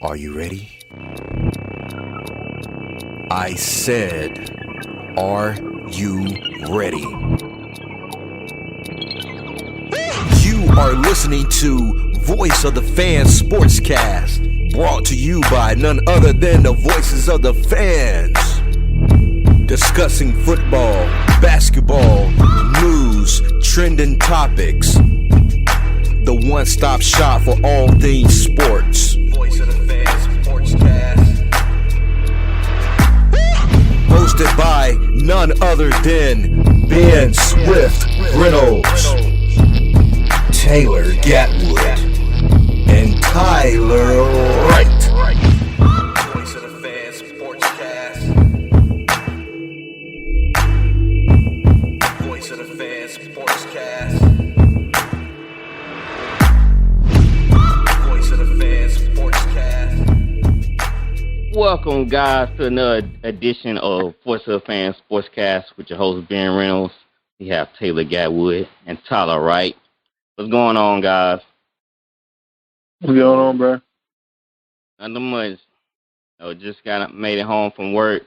Are you ready? I said, are you ready? You are listening to Voice of the Fans Sportscast, brought to you by none other than the voices of the fans. Discussing football, basketball, news, trending topics. The one-stop shop for all things sports. Voice of the Fans Sportscast. Hosted by none other than Ben Swift Reynolds, Taylor Gatwood, and Tyler Wright. Voice of the Fans Sportscast. Voice of the Fans Sportscast. Voice of the Fans Sportscast. Welcome, guys, to another edition of Voice of the Fans Sportscast with your host, Ben Reynolds. We have Taylor Gatwood and Tyler Wright. What's going on, guys? What's going on, bro? Nothing much. Just made it home from work.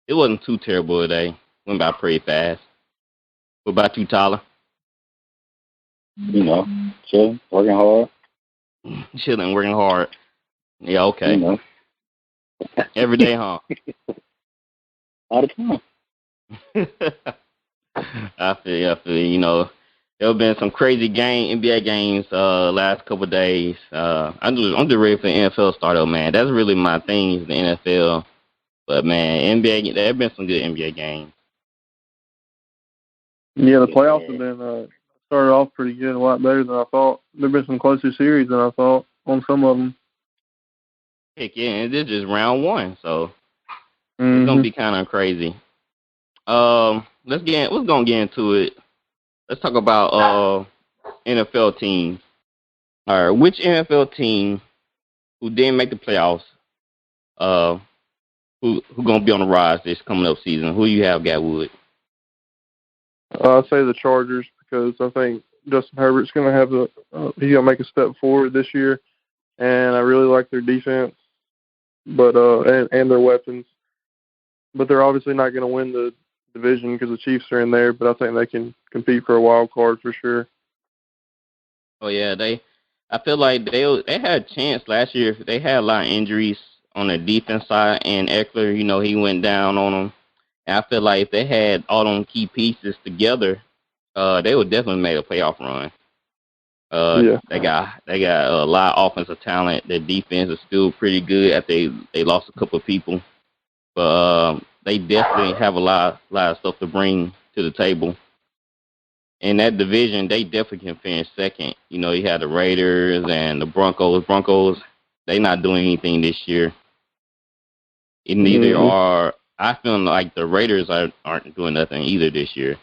It wasn't too terrible today. Went by pretty fast. What about you, Tyler? You know, chilling, working hard. Chilling, working hard. Yeah, okay. You know. Every day, huh? All the time. I feel. You know, there have been some crazy NBA games last couple of days. I'm just ready for the NFL to start up, man. That's really my thing is the NFL. But man, NBA, there have been some good NBA games. Yeah, the playoffs have been started off pretty good, a lot better than I thought. There've been some closer series than I thought on some of them. Heck yeah, and this is round one, so it's gonna be kind of crazy. Let's get into it. Let's talk about NFL teams. All right, which NFL team who didn't make the playoffs, who gonna be on the rise this coming up season? Who you have, Gatwood? I'd say the Chargers because I think Justin Herbert's going to have he's going to make a step forward this year, and I really like their defense, but and their weapons. But they're obviously not going to win the division because the Chiefs are in there, but I think they can compete for a wild card for sure. Oh yeah, I feel like they had a chance last year. They had a lot of injuries on the defense side, and Eckler, you know, he went down on them. And I feel like if they had all them key pieces together, they would definitely make a playoff run. Yeah. They got a lot of offensive talent. Their defense is still pretty good after they lost a couple of people, but they definitely have a lot of stuff to bring to the table. In that division, they definitely can finish second. You know, you had the Raiders and the Broncos. Broncos, they not doing anything this year. And neither are. I feel like the Raiders aren't doing nothing either this year.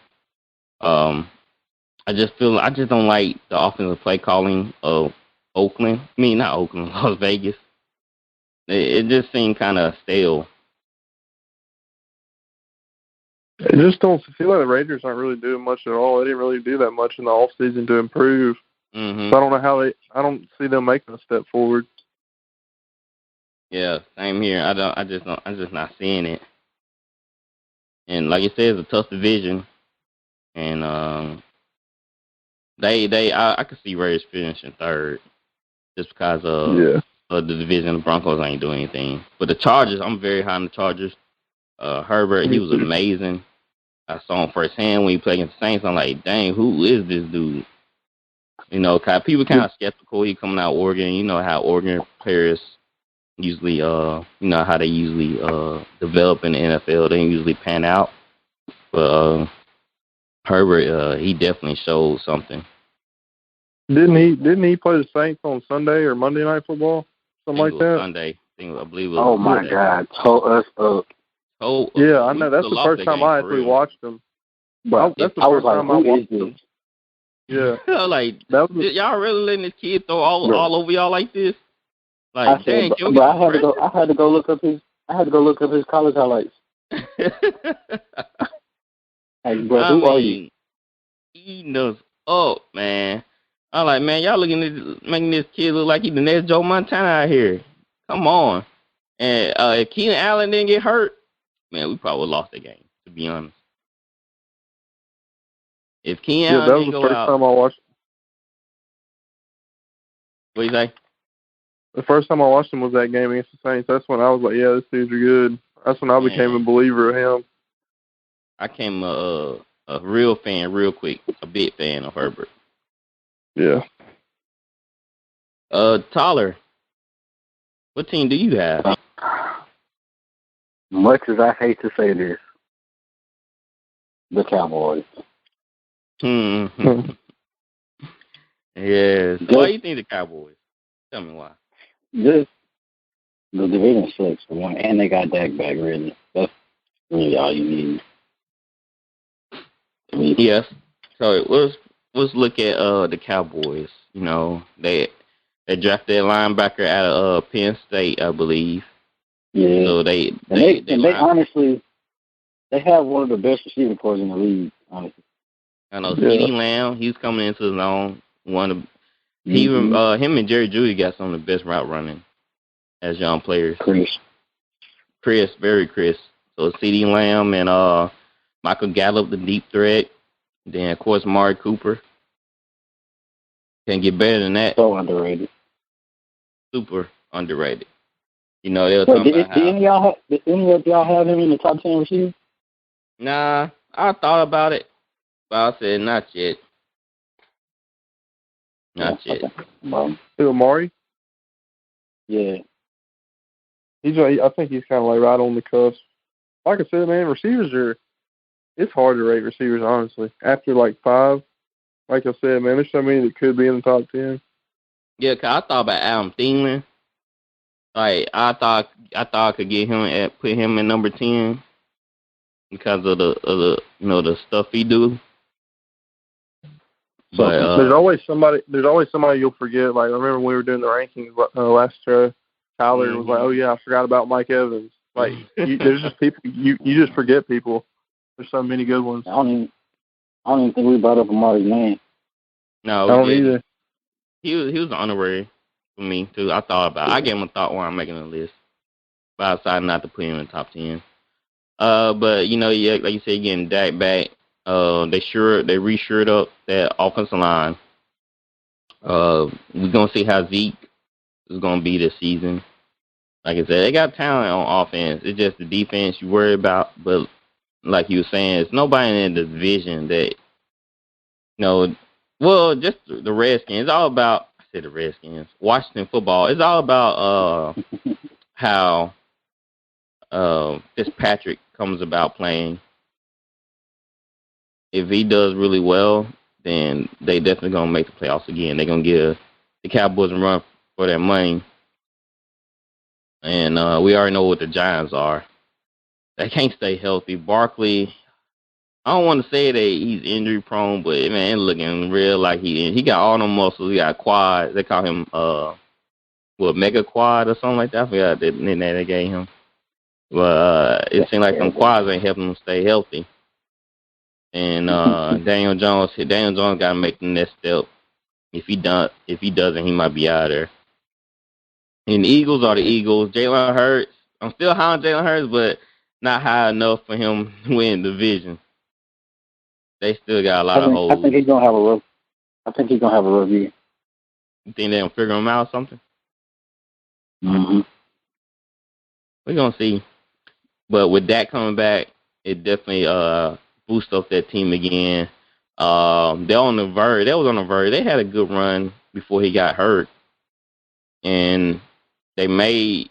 I just don't like the offensive play calling of Oakland. I mean, not Oakland, Las Vegas. It just seemed kind of stale. I just don't feel like the Raiders aren't really doing much at all. They didn't really do that much in the offseason to improve. Mm-hmm. So I don't know I don't see them making a step forward. Yeah, same here. I'm just not seeing it. And like you said, it's a tough division. And I could see Raiders finishing third just because of the division. The Broncos ain't doing anything. But the Chargers, I'm very high on the Chargers. Herbert, he was amazing. I saw him firsthand when he played against the Saints. I'm like, dang, who is this dude? You know, people kind of skeptical. He coming out of Oregon. You know how Oregon players usually, how they usually develop in the NFL. They usually pan out. But Herbert, he definitely showed something. Didn't he play the Saints on Sunday or Monday Night Football? Something like that? Sunday. I believe it was Oh, my God. Tore us up. Yeah, I know. That's the first time I actually watched them. But that's the I was first like, time I watched them. Yeah. Like, y'all really letting this kid throw all over y'all like this? Like, I had to go look up his college highlights. Hey, bro, who are you? Eating us up, man. I'm like, man, y'all making this kid look like he the next Joe Montana out here. Come on. And if Keenan Allen didn't get hurt, man, we probably lost the game, to be honest. If Keenan Allen that was didn't the go first out, time I watched. what you say? The first time I watched him was that game against the Saints. That's when I was like, yeah, this dude's are good. That's when I became a believer of him. I came a real fan real quick, a big fan of Herbert. Yeah. Tyler, what team do you have? Much as I hate to say this, the Cowboys. Yes. Why do you think the Cowboys? Tell me why. Just the division sucks for one, and they got Dak back. Really, that's really all you need. Yes. So let's look at the Cowboys. You know, they drafted a linebacker out of Penn State, I believe. Yeah. So they honestly, they have one of the best receiving corps in the league. Honestly. I know CeeDee Lamb. He's coming into his own. Him and Jerry Jeudy got some of the best route running as young players. Chris, very Chris. So CeeDee Lamb and Michael Gallup, the deep threat. Then of course Amari Cooper. Can't get better than that. So underrated. Super underrated. You know, they were talking about did any of y'all have him in the top 10 receivers? Nah, I thought about it, but I said not yet. Not yet. Okay. Amari? Yeah. I think he's kind of like right on the cusp. Like I said, man, it's hard to rate receivers, honestly. After like 5, like I said, man, there's so many that could be in the top 10. Yeah, 'cause I thought about Adam Thielen. Like I thought I could get him at put him in number 10 because of the stuff he do. But there's always somebody you'll forget. Like I remember when we were doing the rankings last show, Tyler was like, "Oh yeah, I forgot about Mike Evans." Like there's just people you just forget people. There's so many good ones. I don't even think we brought up Amari's name. No, I don't either. He was honorary for me too. I thought about it. I gave him a thought while I'm making a list, but I decided not to put him in the top 10. But you know, yeah, like you said, getting Dak back. They re-shored up that offensive line. We're gonna see how Zeke is gonna be this season. Like I said, they got talent on offense. It's just the defense you worry about. But like you were saying, it's nobody in the division that well, just the Redskins. It's all about the Redskins. Washington football. It's all about how Fitzpatrick comes about playing. If he does really well, then they definitely gonna make the playoffs again. They're gonna give the Cowboys a run for their money. And we already know what the Giants are. They can't stay healthy. Barkley, I don't want to say that he's injury prone, but man, looking real like he got all them muscles. He got quad. They call him mega quad or something like that. I forgot the name they gave him. But it seems like them quads ain't helping him stay healthy. And Daniel Jones got to make the next step. If he doesn't, he might be out of there. And the Eagles are the Eagles. Jalen Hurts, I'm still high on Jalen Hurts, but not high enough for him to win the division. They still got a lot of holes. I think he's gonna have a rough year. You think they'll figure him out or something? Mm-hmm. We're gonna see. But with that coming back, it definitely boosts up that team again. They're on the verge. They was on the verge. They had a good run before he got hurt, and they made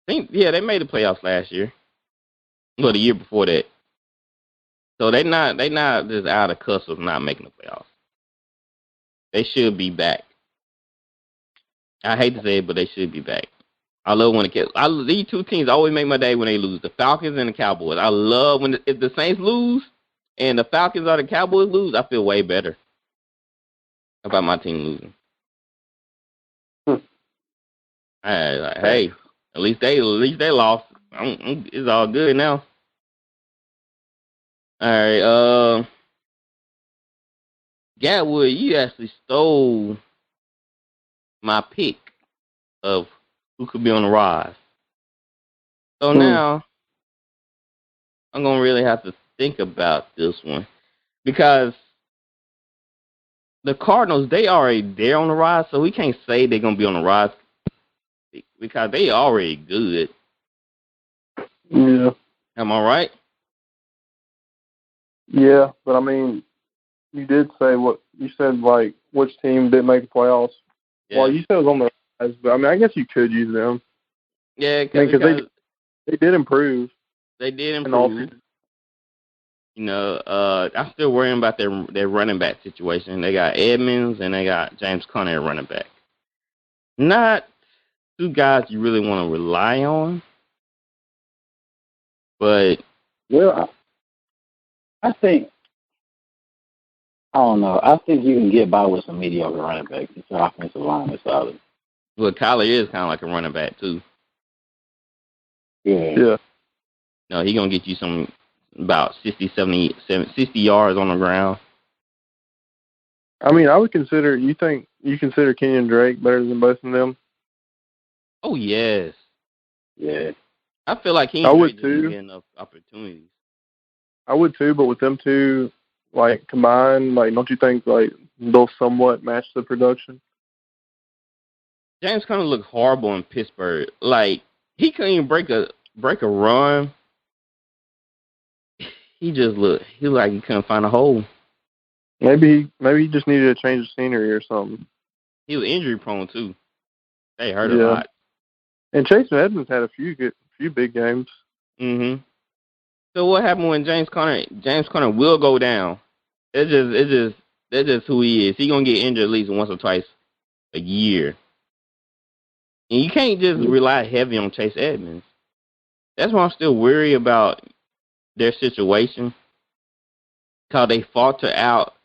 the playoffs last year. Well, the year before that. So they not just out of cusp of not making the playoffs. They should be back. I hate to say it, but they should be back. I love when these two teams always make my day when they lose. The Falcons and the Cowboys. I love if the Saints lose and the Falcons or the Cowboys lose. I feel way better about my team losing. Hey, at least they lost. It's all good now. All right, Gatwood, you actually stole my pick of who could be on the rise. So now I'm gonna really have to think about this one because the Cardinals, they already there on the rise, so we can't say they're gonna be on the rise because they already good. Yeah. Am I right? Yeah, but I mean, you did say what you said. Like, which team didn't make the playoffs? Yeah. Well, you said it was on the rise, but I mean, I guess you could use them. Yeah, because they did improve. They did improve. You know, I'm still worrying about their running back situation. They got Edmonds and they got James Conner at running back. Not two guys you really want to rely on, but I think I don't know. I think you can get by with some mediocre running backs if your offensive line is solid. well, Kyler is kind of like a running back too. Yeah. No, he gonna get you some about 60 yards on the ground. I mean, I would consider. You consider Kenyon Drake better than both of them? Oh yes. Yeah. I feel like he would doesn't get enough opportunities. I would too, but with them two, like, combined, like, don't you think, like, they'll somewhat match the production? James Conner looked horrible in Pittsburgh. Like, he couldn't even break a run. He looked like he couldn't find a hole. Maybe he just needed a change of scenery or something. He was injury prone too. They hurt a lot. And Chase Edmonds had a few big games. Mhm. So what happened when James Conner will go down? That's just who he is. He gonna get injured at least once or twice a year. And you can't just rely heavy on Chase Edmonds. That's why I'm still worried about their situation. Because they falter out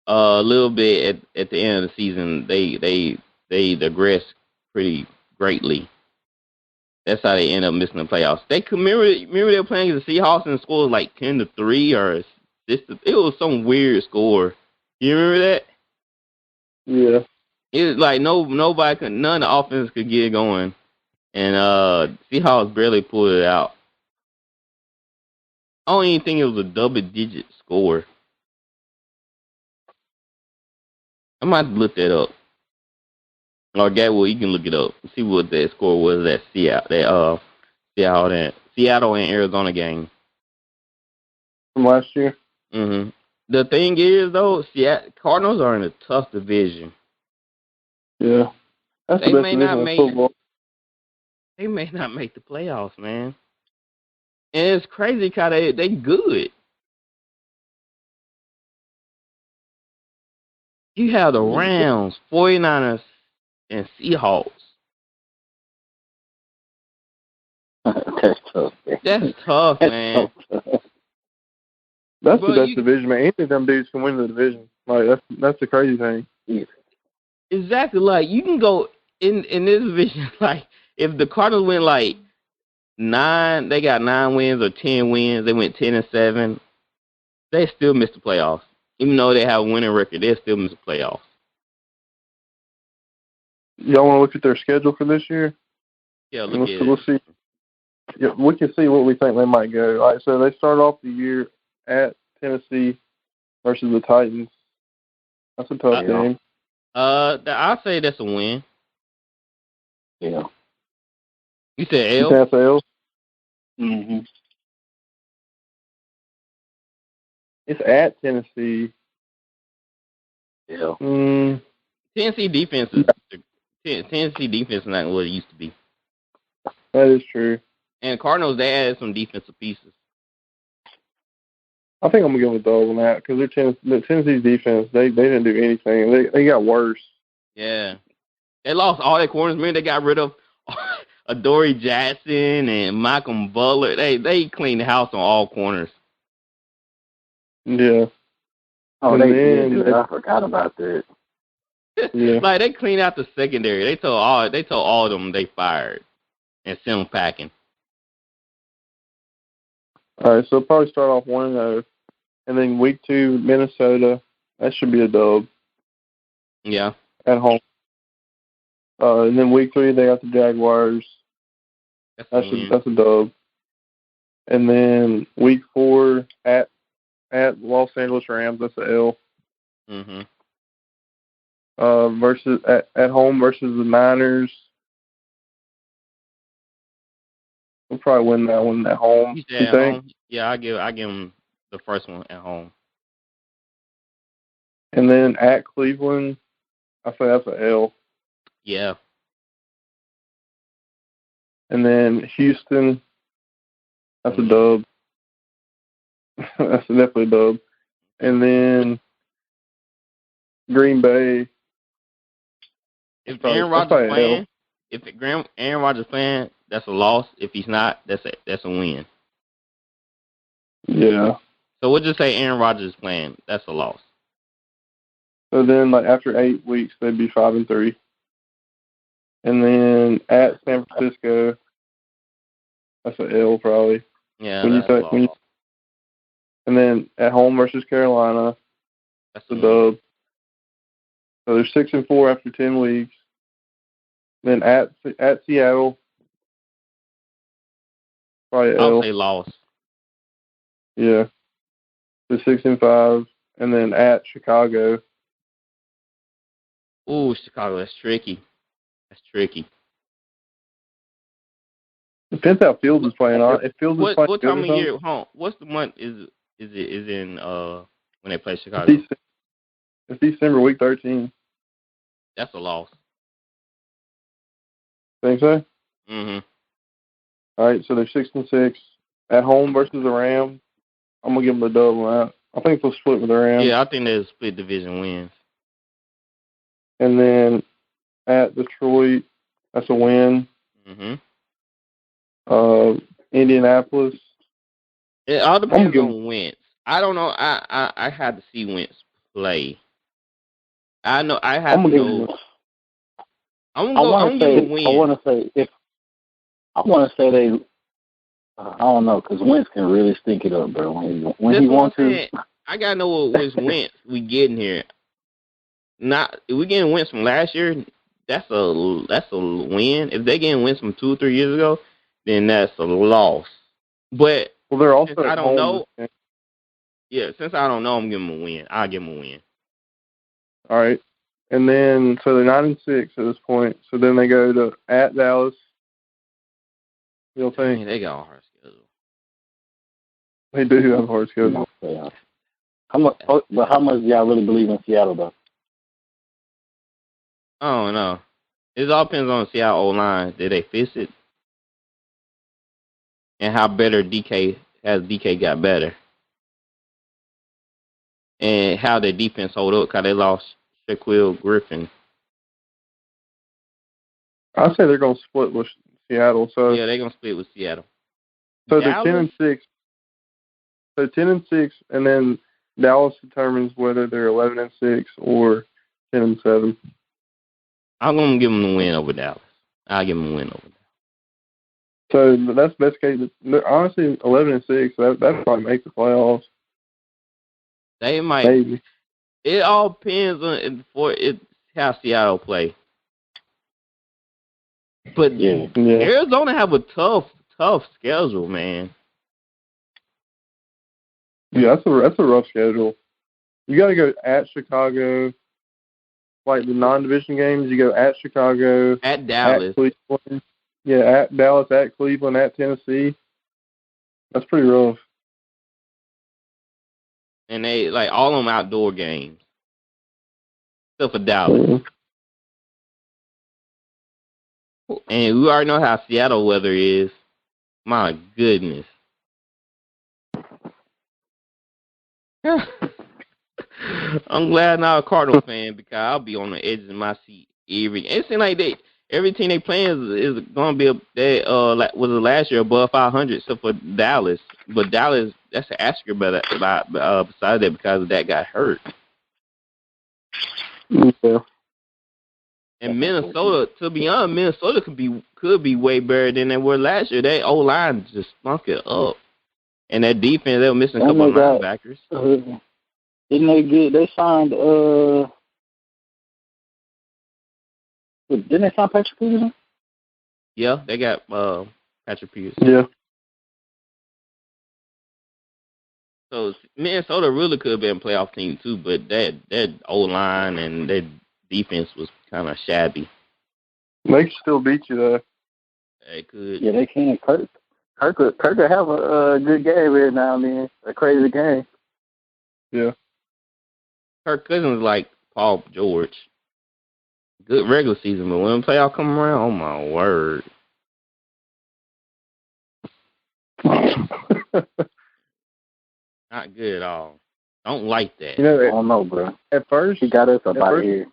a little bit at the end of the season. They digress pretty greatly. That's how they end up missing the playoffs. They remember they were playing the Seahawks and scored like 10-3 or 6. It was some weird score. You remember that? Yeah. It was like none of the offense could get it going, and Seahawks barely pulled it out. I don't even think it was a double-digit score. I might have to look that up. Or Gatwell, you can look it up. See what that score was at Seattle and Arizona game From last year. Mhm. The thing is, though, Cardinals are in a tough division. Yeah, that's the best division of football. They may not make the playoffs, man. And it's crazy because they good. You have the Rams, 49ers, and Seahawks. That's tough, man. That's tough, man. That's the best division, man. Any of them dudes can win the division. Like, that's the crazy thing. Yeah. Exactly. Like, you can go in this division. Like, if the Cardinals win like 9, they got 9 wins or 10 wins. They went 10-7. They still miss the playoffs. Even though they have a winning record, they still miss the playoffs. Y'all want to look at their schedule for this year? Yeah, let's see. Yeah, we can see what we think they might go. All right, so they start off the year at Tennessee versus the Titans. That's a tough game. I'll say that's a win. Yeah. You said L? That's L? Mm-hmm. It's at Tennessee. Yeah. Tennessee defense is not what it used to be. That is true. And Cardinals, they added some defensive pieces. I think I'm gonna go with dog on that because Tennessee's defense, they didn't do anything. They got worse. Yeah, they lost all their corners. Man, they got rid of Adoree Jackson and Malcolm Butler. They cleaned the house on all corners. Yeah. Oh, they did. I forgot about that. Yeah. Like, they cleaned out the secondary. They told all of them they fired and sent them packing. All right, so they'll probably start off 1-0, and then week 2, Minnesota. That should be a dub. Yeah. At home. And then week 3 they got the Jaguars. That's a dub. And then week 4 at Los Angeles Rams, that's an L. Mhm. Versus at home versus the Niners. We'll probably win that one at home. You You said at think? home? Yeah, I give him the first one at home. And then at Cleveland, I say that's an L. Yeah. And then Houston, that's a dub. That's definitely a dub. And then Green Bay. If Aaron Rodgers playing, that's a loss. If he's not, that's a win. Yeah. So we'll just say Aaron Rodgers is playing. That's a loss. So then, like after 8 weeks, they'd be 5-3. And then at San Francisco, that's an L probably. Yeah, that's a loss. And then at home versus Carolina, that's a dub. So they're 6-4 after 10 weeks. Then at Seattle, probably L. I'll say loss. Yeah. They're 6-5, and then at Chicago. Ooh, Chicago, that's tricky. Depends how Fields is playing. If Fields is playing, what time of year? What's the month? Is in when they play Chicago? It's December, week 13. That's a loss. Think so? Mhm. All right, so they're 6-6 at home versus the Rams. I'm gonna give them a dub on that. I think they'll split with the Rams. Yeah, I think they'll split division wins. And then at Detroit, that's a win. Mhm. Indianapolis. It all depends on Wentz. I don't know. I had to see Wentz play. I know. I have to know. I'm gonna give him a win. I want to say they. I don't know, because Wentz can really stink it up, bro. When he wants to. I gotta know what Wentz we getting here. Not if we getting Wentz from last year. That's a win. If they getting Wentz from 2 or 3 years ago, then that's a loss. But they're also since I don't know. Yeah, since I don't know, I'm giving them a win. I'll give them a win. All right. And then, so they're 9-6 at this point. So then they go to at Dallas. You'll think? Man, they got a hard schedule. They do have a hard schedule. How much do y'all really believe in Seattle, though? I don't know. It all depends on Seattle O-line. Did they fix it? And how better DK got better? And how their defense hold up because they lost Shaquille Griffin. I say they're going to split with Seattle. So yeah, they're going to split with Seattle. So Dallas? They're 10-6. So 10-6, and then Dallas determines whether they're 11-6 or 10-7. I'm going to give them the win over Dallas. I'll give them a win over Dallas. So that's best case. Honestly, 11-6. That probably make the playoffs. They might. Maybe. It all depends on how Seattle play. But Arizona have a tough schedule, man. Yeah, that's a rough schedule. You got to go at Chicago. Like the non-division games, you go at Chicago, at Dallas, at Cleveland. Yeah, at Dallas, at Cleveland, at Tennessee. That's pretty rough. And they all them outdoor games. Except for Dallas. Mm-hmm. And we already know how Seattle weather is. My goodness. I'm glad I'm not a Cardinal fan because I'll be on the edge of my seat it seems like every team they playing is going to be was it last year above 500 except for Dallas. But Dallas, that's an asterisk besides that because that got hurt. Yeah. And Minnesota, to be honest, Minnesota could be way better than they were last year. Their O-line just stunk it up. And that defense, they were missing a couple of linebackers. Didn't they signed Didn't they sign Patrick Peterson? Yeah, they got Patrick Pierce. Yeah. So Minnesota really could have been a playoff team too, but that O-line and their defense was kind of shabby. They can still beat you, though. They could. Yeah, they can. Kirk could have a good game every now and then, a crazy game. Yeah. Kirk Cousins is like Paul George. Good regular season, but when the playoff come around, oh my word. Not good at all. Don't like that. You know, I don't know, bro. At first, he got us up out of here.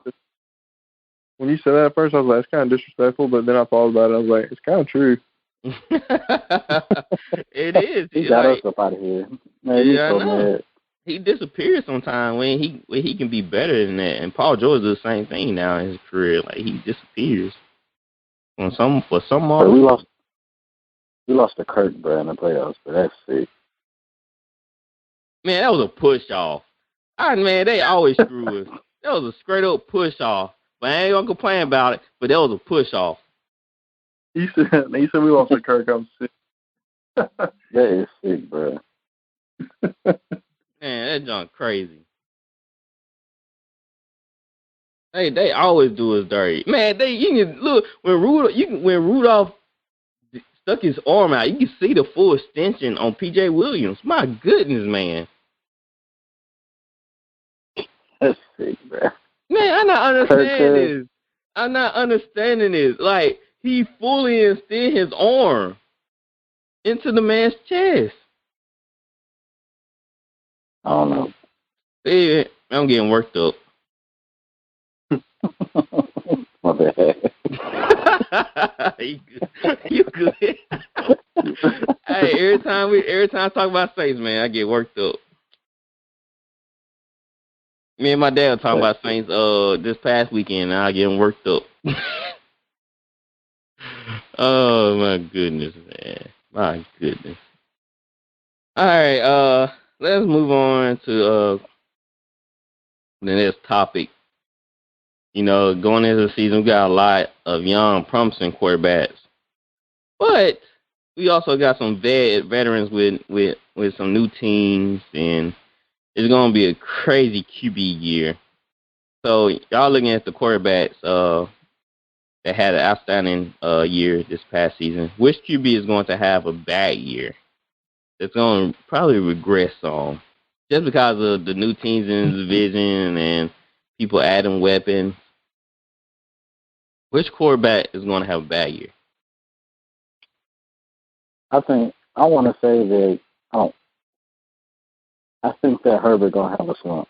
When you said that at first, I was like, it's kind of disrespectful, but then I thought about it. I was like, it's kind of true. It is. He got us up out of here. Man, yeah, so I know. mad. He disappears sometimes when he can be better than that. And Paul George does the same thing now in his career. Like he disappears for some But we lost to Kirk, bro, in the playoffs, but that's sick. Man, that was a push off. Man, they always screw us. That was a straight up push off. But I ain't gonna complain about it. But that was a push off. He said we lost to Kirk. I'm sick. That is sick, bro. Man, that junk crazy. They always do us dirty. Man, you can look when Rudolph stuck his arm out, you can see the full extension on PJ Williams. My goodness, man. That's sick, bro. Man, I'm not understanding this. Like, he fully instilled his arm into the man's chest. I don't know. Hey, I'm getting worked up. My bad. You good? Hey, every time I talk about Saints, man, I get worked up. Me and my dad were talking about Saints this past weekend, and I getting worked up. Oh my goodness, man. My goodness. All right, let's move on to the next topic. You know, going into the season, we got a lot of young, promising quarterbacks, but we also got some veterans with some new teams, and it's going to be a crazy QB year. So y'all looking at the quarterbacks that had an outstanding year this past season. Which QB is going to have a bad year? It's going to probably regress on just because of the new teams in the division and people adding weapons. Which quarterback is going to have a bad year? I want to say that I think that Herbert gonna have a slump.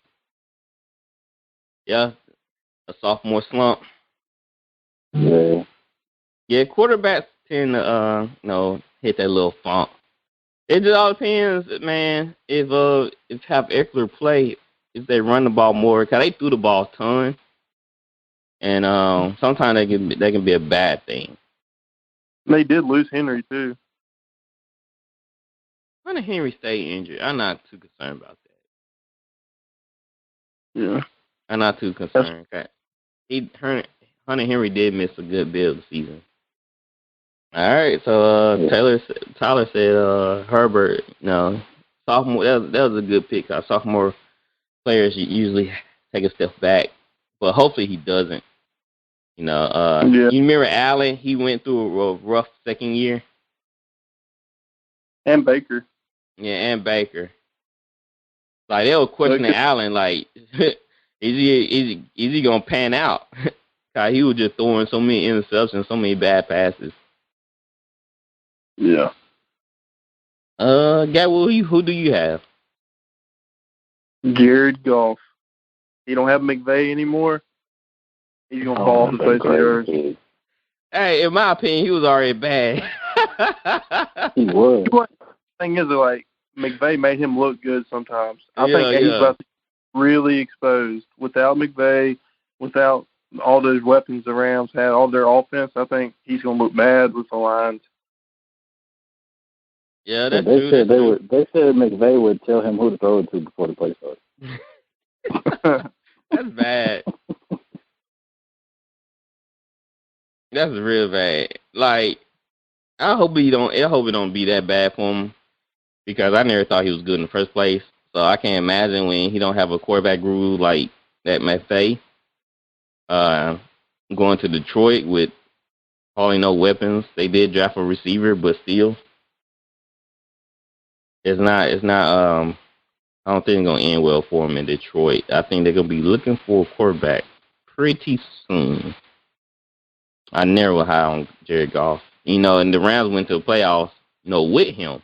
Yeah, a sophomore slump. Yeah. Yeah, quarterbacks tend to hit that little funk. It just all depends, man. If have Eckler play, if they run the ball more, cause they threw the ball a ton, and sometimes they can be a bad thing. They did lose Henry too. Hunter Henry stayed injured. I'm not too concerned about that. Yeah. I'm not too concerned. Hunter Henry did miss a good bit of the season. All right, so Tyler said Herbert. No, sophomore. That was a good pick. Sophomore players usually take a step back, but hopefully he doesn't. You remember Allen? He went through a rough second year. And Baker. Yeah, and Baker. Like they were questioning Allen, like, is he gonna pan out? Cause he was just throwing so many interceptions, so many bad passes. Yeah. Gatwood, who do you have? Jared Goff. He don't have McVay anymore. He's gonna fall off the face of the earth. Hey, in my opinion, he was already bad. He was. The thing is, like, McVay made him look good sometimes. I think he's about to be really exposed. Without McVay, without all those weapons the Rams had, all their offense, I think he's going to look bad with the Lions. Yeah, that's they true. They said McVay would tell him who to throw it to before the play started. That's bad. That's real bad. Like, I hope he don't. I hope it don't be that bad for him because I never thought he was good in the first place. So I can't imagine when he don't have a quarterback guru like that Maffei, uh, going to Detroit with hardly no weapons. They did draft a receiver, but still, it's not. It's not. I don't think it's gonna end well for him in Detroit. I think they're gonna be looking for a quarterback pretty soon. I never high on Jared Goff. And the Rams went to the playoffs, with him.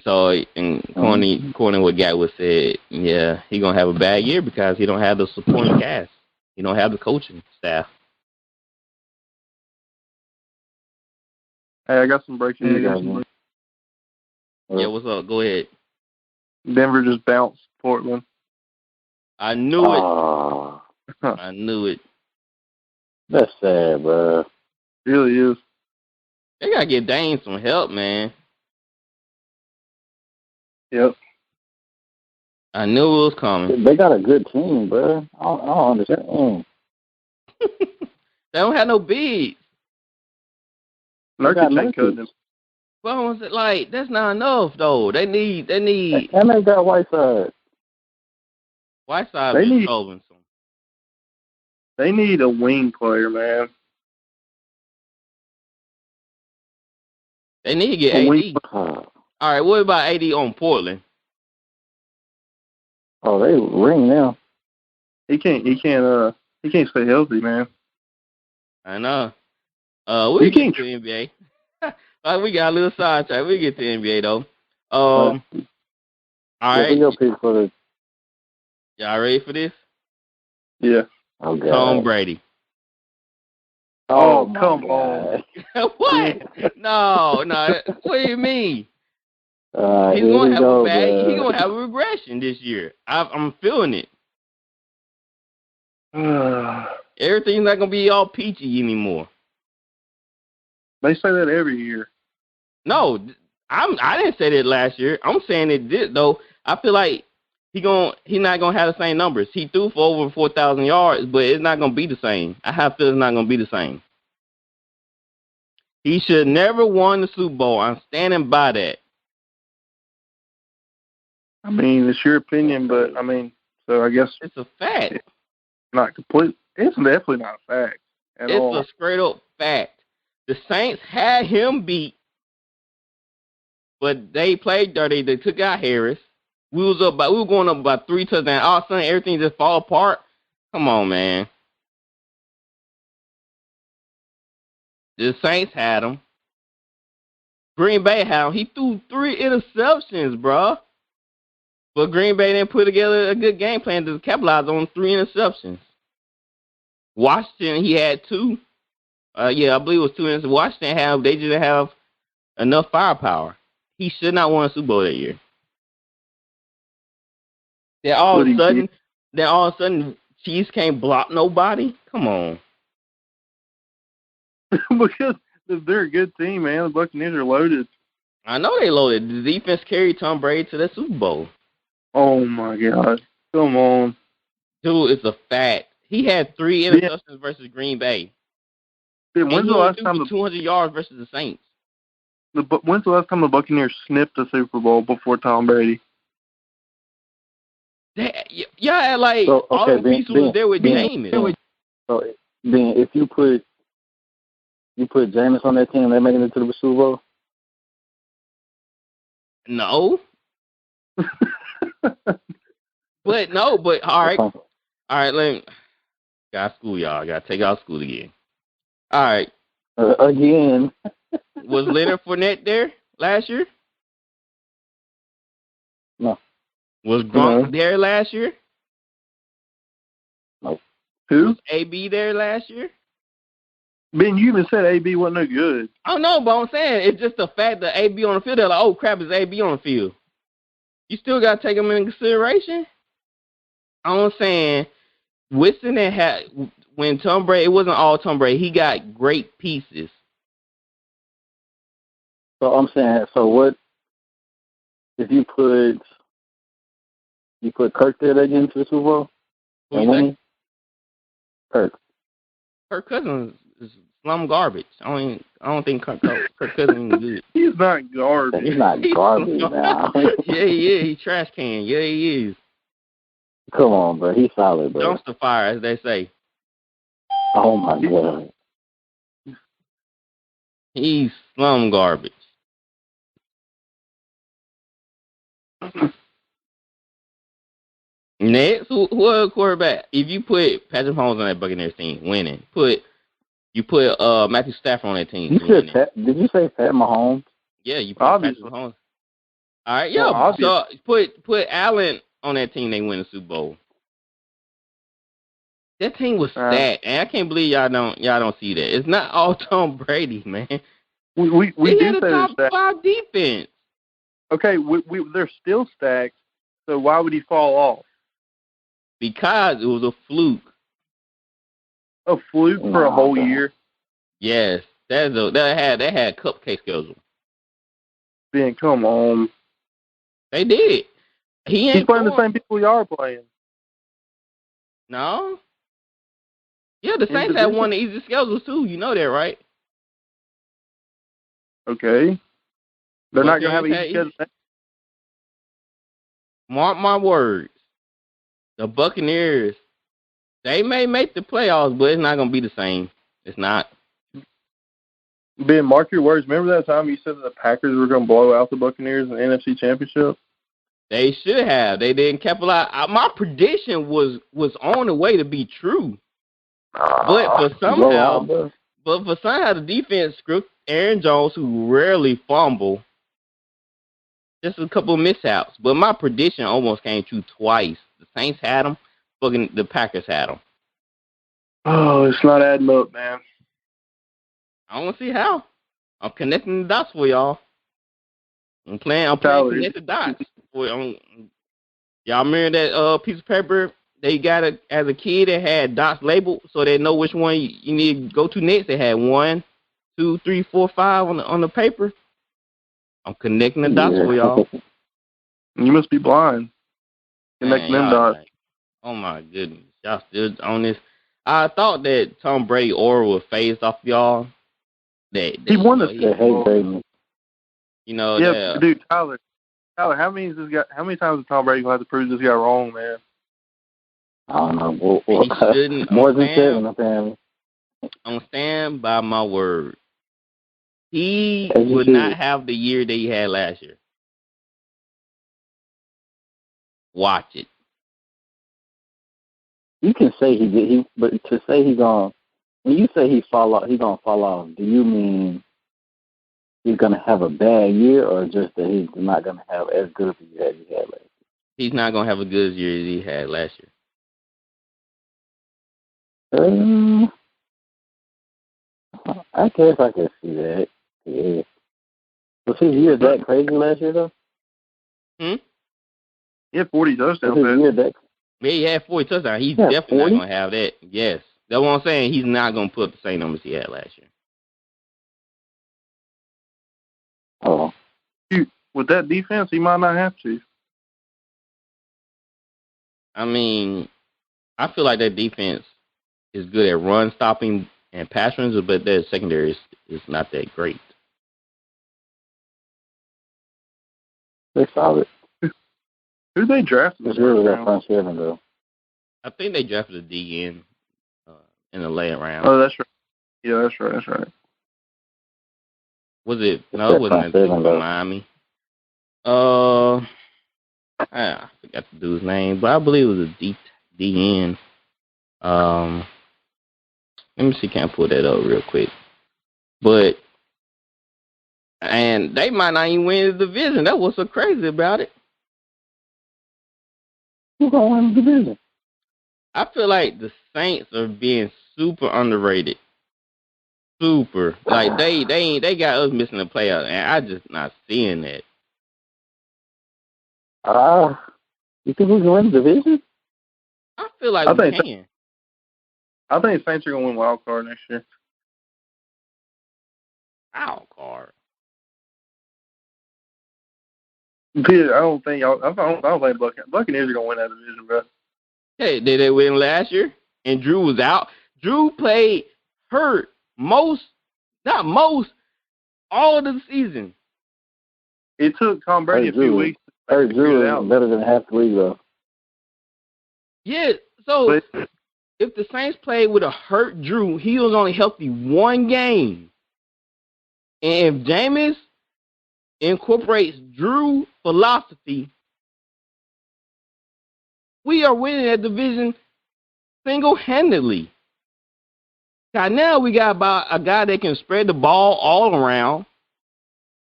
So, and according to what Gatwood said, yeah, he gonna have a bad year because he don't have the supporting cast. He don't have the coaching staff. Hey, I got some breaking news. Yeah, what's up? Go ahead. Denver just bounced Portland. I knew it. I knew it. That's sad, bro. It really is. They gotta get Dane some help, man. Yep. I knew it was coming. They got a good team, bro. I don't understand. They don't have no bigs. Nurkic ain't cutting him. Well, like that's not enough though. They need. And they got Whiteside. Whiteside been trolling some. They need a wing player, man. They need to get AD. All right, what about AD on Portland? Oh, they ring now. He can't stay healthy, man. I know. We get to the NBA. We got a little sidetrack. We get to the NBA though. All right. Y'all ready for this? Yeah. Oh, God. Tom Brady. Oh, come on. What? No. What do you mean? He's gonna have a regression this year. I'm feeling it. Everything's not gonna be all peachy anymore. They say that every year. No, I didn't say that last year. I'm saying it did though. I feel like he not gonna have the same numbers. He threw for over 4,000 yards, but it's not gonna be the same. I have feel it's not gonna be the same. He should never won the Super Bowl. I'm standing by that. I mean, it's your opinion, but so I guess it's a fact. It's not complete. It's definitely not a fact at all. It's a straight up fact. The Saints had him beat, but they played dirty. They took out Harris. We were going up by 3 touchdowns. All of a sudden, everything just fall apart. Come on, man. The Saints had him. Green Bay had him. He threw 3 interceptions, bro. But Green Bay didn't put together a good game plan to capitalize on 3 interceptions. Washington, he had 2. I believe it was 2 interceptions. Washington they didn't have enough firepower. He should not won a Super Bowl that year. Then all of a sudden, Chiefs can't block nobody. Come on. Because they're a good team, man. The Buccaneers are loaded. I know they loaded. The defense carried Tom Brady to the Super Bowl. Oh my God! Come on, dude. It's a fact. He had 3 interceptions versus Green Bay. When's the last time 200 yards versus the Saints? When's the last time the Buccaneers snipped a Super Bowl before Tom Brady? All the pieces was there with Jameis. So then, if you put Jameis on that team, they making it to the Super Bowl? No. But all right. Got school, y'all. Got to take out school again. All right. Again. Was Leonard Fournette there last year? No. Was Gronk there last year? No. Who? Was AB there last year? Ben, you even said AB wasn't no good. Oh, no, but I'm saying it's just the fact that AB on the field. They're like, oh, crap, is AB on the field? You still got to take him into consideration. I'm saying Winston when Tom Brady, it wasn't all Tom Brady. He got great pieces. So I'm saying, what if you put Kirk there again to the Super Bowl? Who you think? Kirk. Kirk Cousins is slum garbage. I don't think Kirk Cousins is good. He's not garbage. He's not garbage now. Yeah, he is. He's trash can. Yeah, he is. Come on, bro. He's solid, bro. Dumpster fire, as they say. Oh, my God. He's slum garbage. Next, who other quarterback? If you put Patrick Mahomes on that Buccaneers team, winning. You put Matthew Stafford on that team, winning. Did you say Pat Mahomes? Yeah, you put Patrick Mahomes. All right, yeah. Well, so put Allen on that team, they win the Super Bowl. That team was stacked, and I can't believe y'all don't see that. It's not all Tom Brady, man. We they do had a say top they're stacked. 5 defense. Okay, they're still stacked. So why would he fall off? Because it was a fluke. A fluke for a whole year? Yes, they had cupcake schedule. Ben, come on. They did. He's playing the same people y'all are playing. No. Yeah, the Saints had one of the easy schedules too. You know that, right? Okay. They're not going to have an easy schedule. Mark my words. The Buccaneers, they may make the playoffs, but it's not going to be the same. It's not. Ben, mark your words. Remember that time you said that the Packers were going to blow out the Buccaneers in the NFC Championship? They should have. They didn't capitalize. My prediction was on the way to be true. But for somehow the defense screwed Aaron Jones, who rarely fumble. Just a couple of mishaps. But my prediction almost came true twice. The Saints had them. Fucking the Packers had them. Oh, it's not adding up, man. I don't see how. I'm connecting the dots for y'all. I'm playing connected dots. Y'all remember that piece of paper they got as a kid that had dots labeled so they know which one you need to go to next? They had 1, 2, 3, 4, 5 on the paper. I'm connecting the dots for y'all. You must be blind. Connecting them dots. Oh my goodness. Y'all still on this. I thought that Tom Brady aura was phased off y'all. He won the Super Bowl. You know, yeah, dude, Tyler, how many times has Tom Brady gonna have to prove this guy wrong, man? I don't know. He shouldn't. More than 7, apparently. I'm stand by my word. He would not have the year that he had last year. Watch it. You can say he did, but to say he's gonna, when you say he's gonna fall off, do you mean he's gonna have a bad year, or just that he's not gonna have as good of a year as he had last year? He's not gonna have a good year as he had last year. I guess I can see that. Yeah. Was his year that crazy last year though? He had 40 touchdowns. Yeah, he had 40 touchdowns. He's definitely 40? Not going to have that. Yes. That's what I'm saying. He's not going to put up the same numbers he had last year. Oh. With that defense, he might not have to. I mean, I feel like that defense is good at run stopping and pass runs, but their secondary is not that great. They're solid. Who they drafted? Though. I think they drafted a DN in the late round. Oh, that's right. Yeah, that's right. Was it? No, it wasn't Miami. I forgot the dude's name, but I believe it was a DN. Let me see, can I pull that up real quick? And they might not even win the division. That's what's so crazy about it. Who's gonna win the division? I feel like the Saints are being super underrated. Super. Like they got us missing the playoffs, and I just not seeing that. You think we can win the division? I feel like we can. I think Saints are gonna win wild card next year. Wild card. Dude, I don't think Buccaneers are gonna win that division, bro. Hey, did they win last year? And Drew was out. Drew played hurt all of the season. It took Tom Brady a few weeks to Eric figure it Drew is out. better than half the league, though. Yeah, so But if the Saints played with a hurt Drew, he was only healthy one game. And if Jameis incorporates Drew philosophy, we are winning that division single-handedly. Now we got about a guy that can spread the ball all around.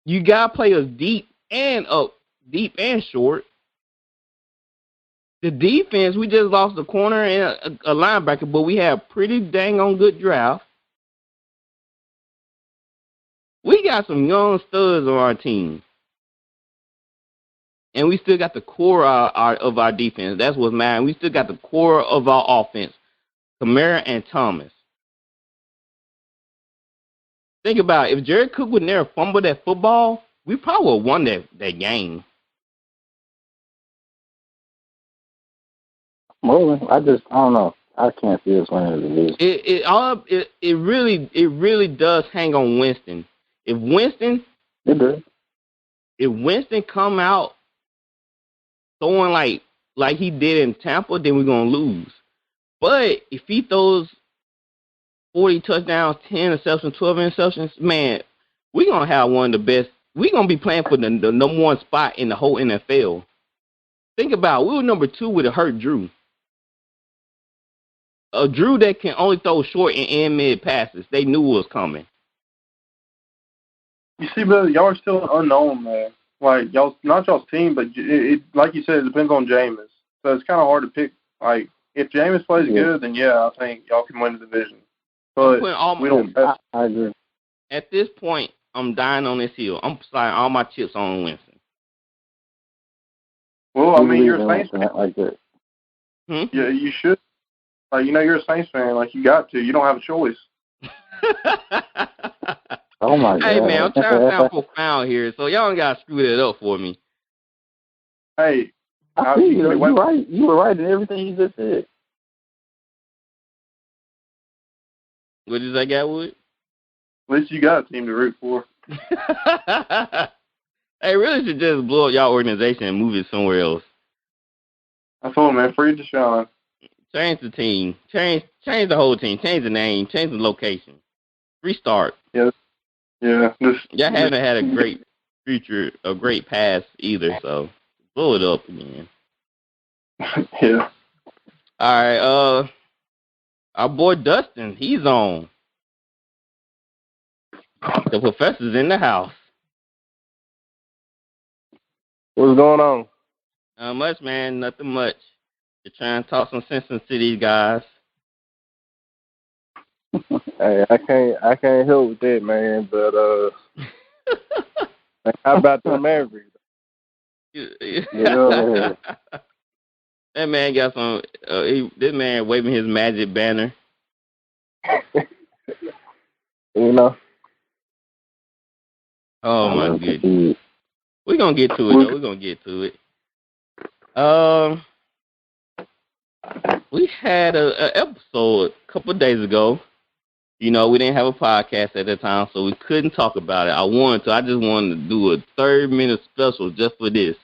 You got players deep and short. The defense, we just lost a corner and a linebacker, but we have pretty dang on good draft. We got some young studs on our team. And we still got the core of our defense. That's what's mattering. We still got the core of our offense, Kamara and Thomas. Think about it. If Jared Cook would never fumble that football, we probably would have won that game. Well, I don't know. I can't see us winning the division. It really does hang on Winston. If Winston come out throwing like he did in Tampa, then we're gonna lose. But if he throws 40 touchdowns, 10 interceptions, 12 interceptions, man, we're gonna have one of the best. We're gonna be playing for the number one spot in the whole NFL. Think about it. We were number 2 with a hurt Drew. A Drew that can only throw short and mid passes. They knew it was coming. you see, brother, y'all are still unknown, man. Like, not y'all's team, but it like you said, it depends on Jameis. So it's kind of hard to pick. Like, if Jameis plays good, then yeah, I think y'all can win the division. But we don't. I agree. At this point, I'm dying on this hill. I'm sliding all my chips on Winston. Well, I mean, you're a Saints fan. Like that. Yeah, you should. Like, you're a Saints fan. Like, you got to. You don't have a choice. Oh my God! Hey man, I'm trying to sound profound here, so y'all don't gotta screw that up for me. Hey, I see you. You're right. You were right in everything you just said. What did I got with? At least you got a team to root for. Hey, really should just blow up y'all organization and move it somewhere else. I told him, man, free Deshaun. Change the team. Change the whole team. Change the name. Change the location. Restart. Yeah. Y'all haven't had a great future, a great past either, so blow it up again. Yeah. All right, our boy Dustin, he's on. The professor's in the house. What's going on? Not much, man. Nothing much. Just trying to talk some sense into these guys. Hey, I can't help with that, man. But how about the Mavericks? Yeah. That man got some. This man waving his magic banner. You know. Oh my goodness. We're gonna get to it, though. We're gonna get to it. We had an episode a couple of days ago. We didn't have a podcast at that time, so we couldn't talk about it. I just wanted to do a 30-minute special just for this.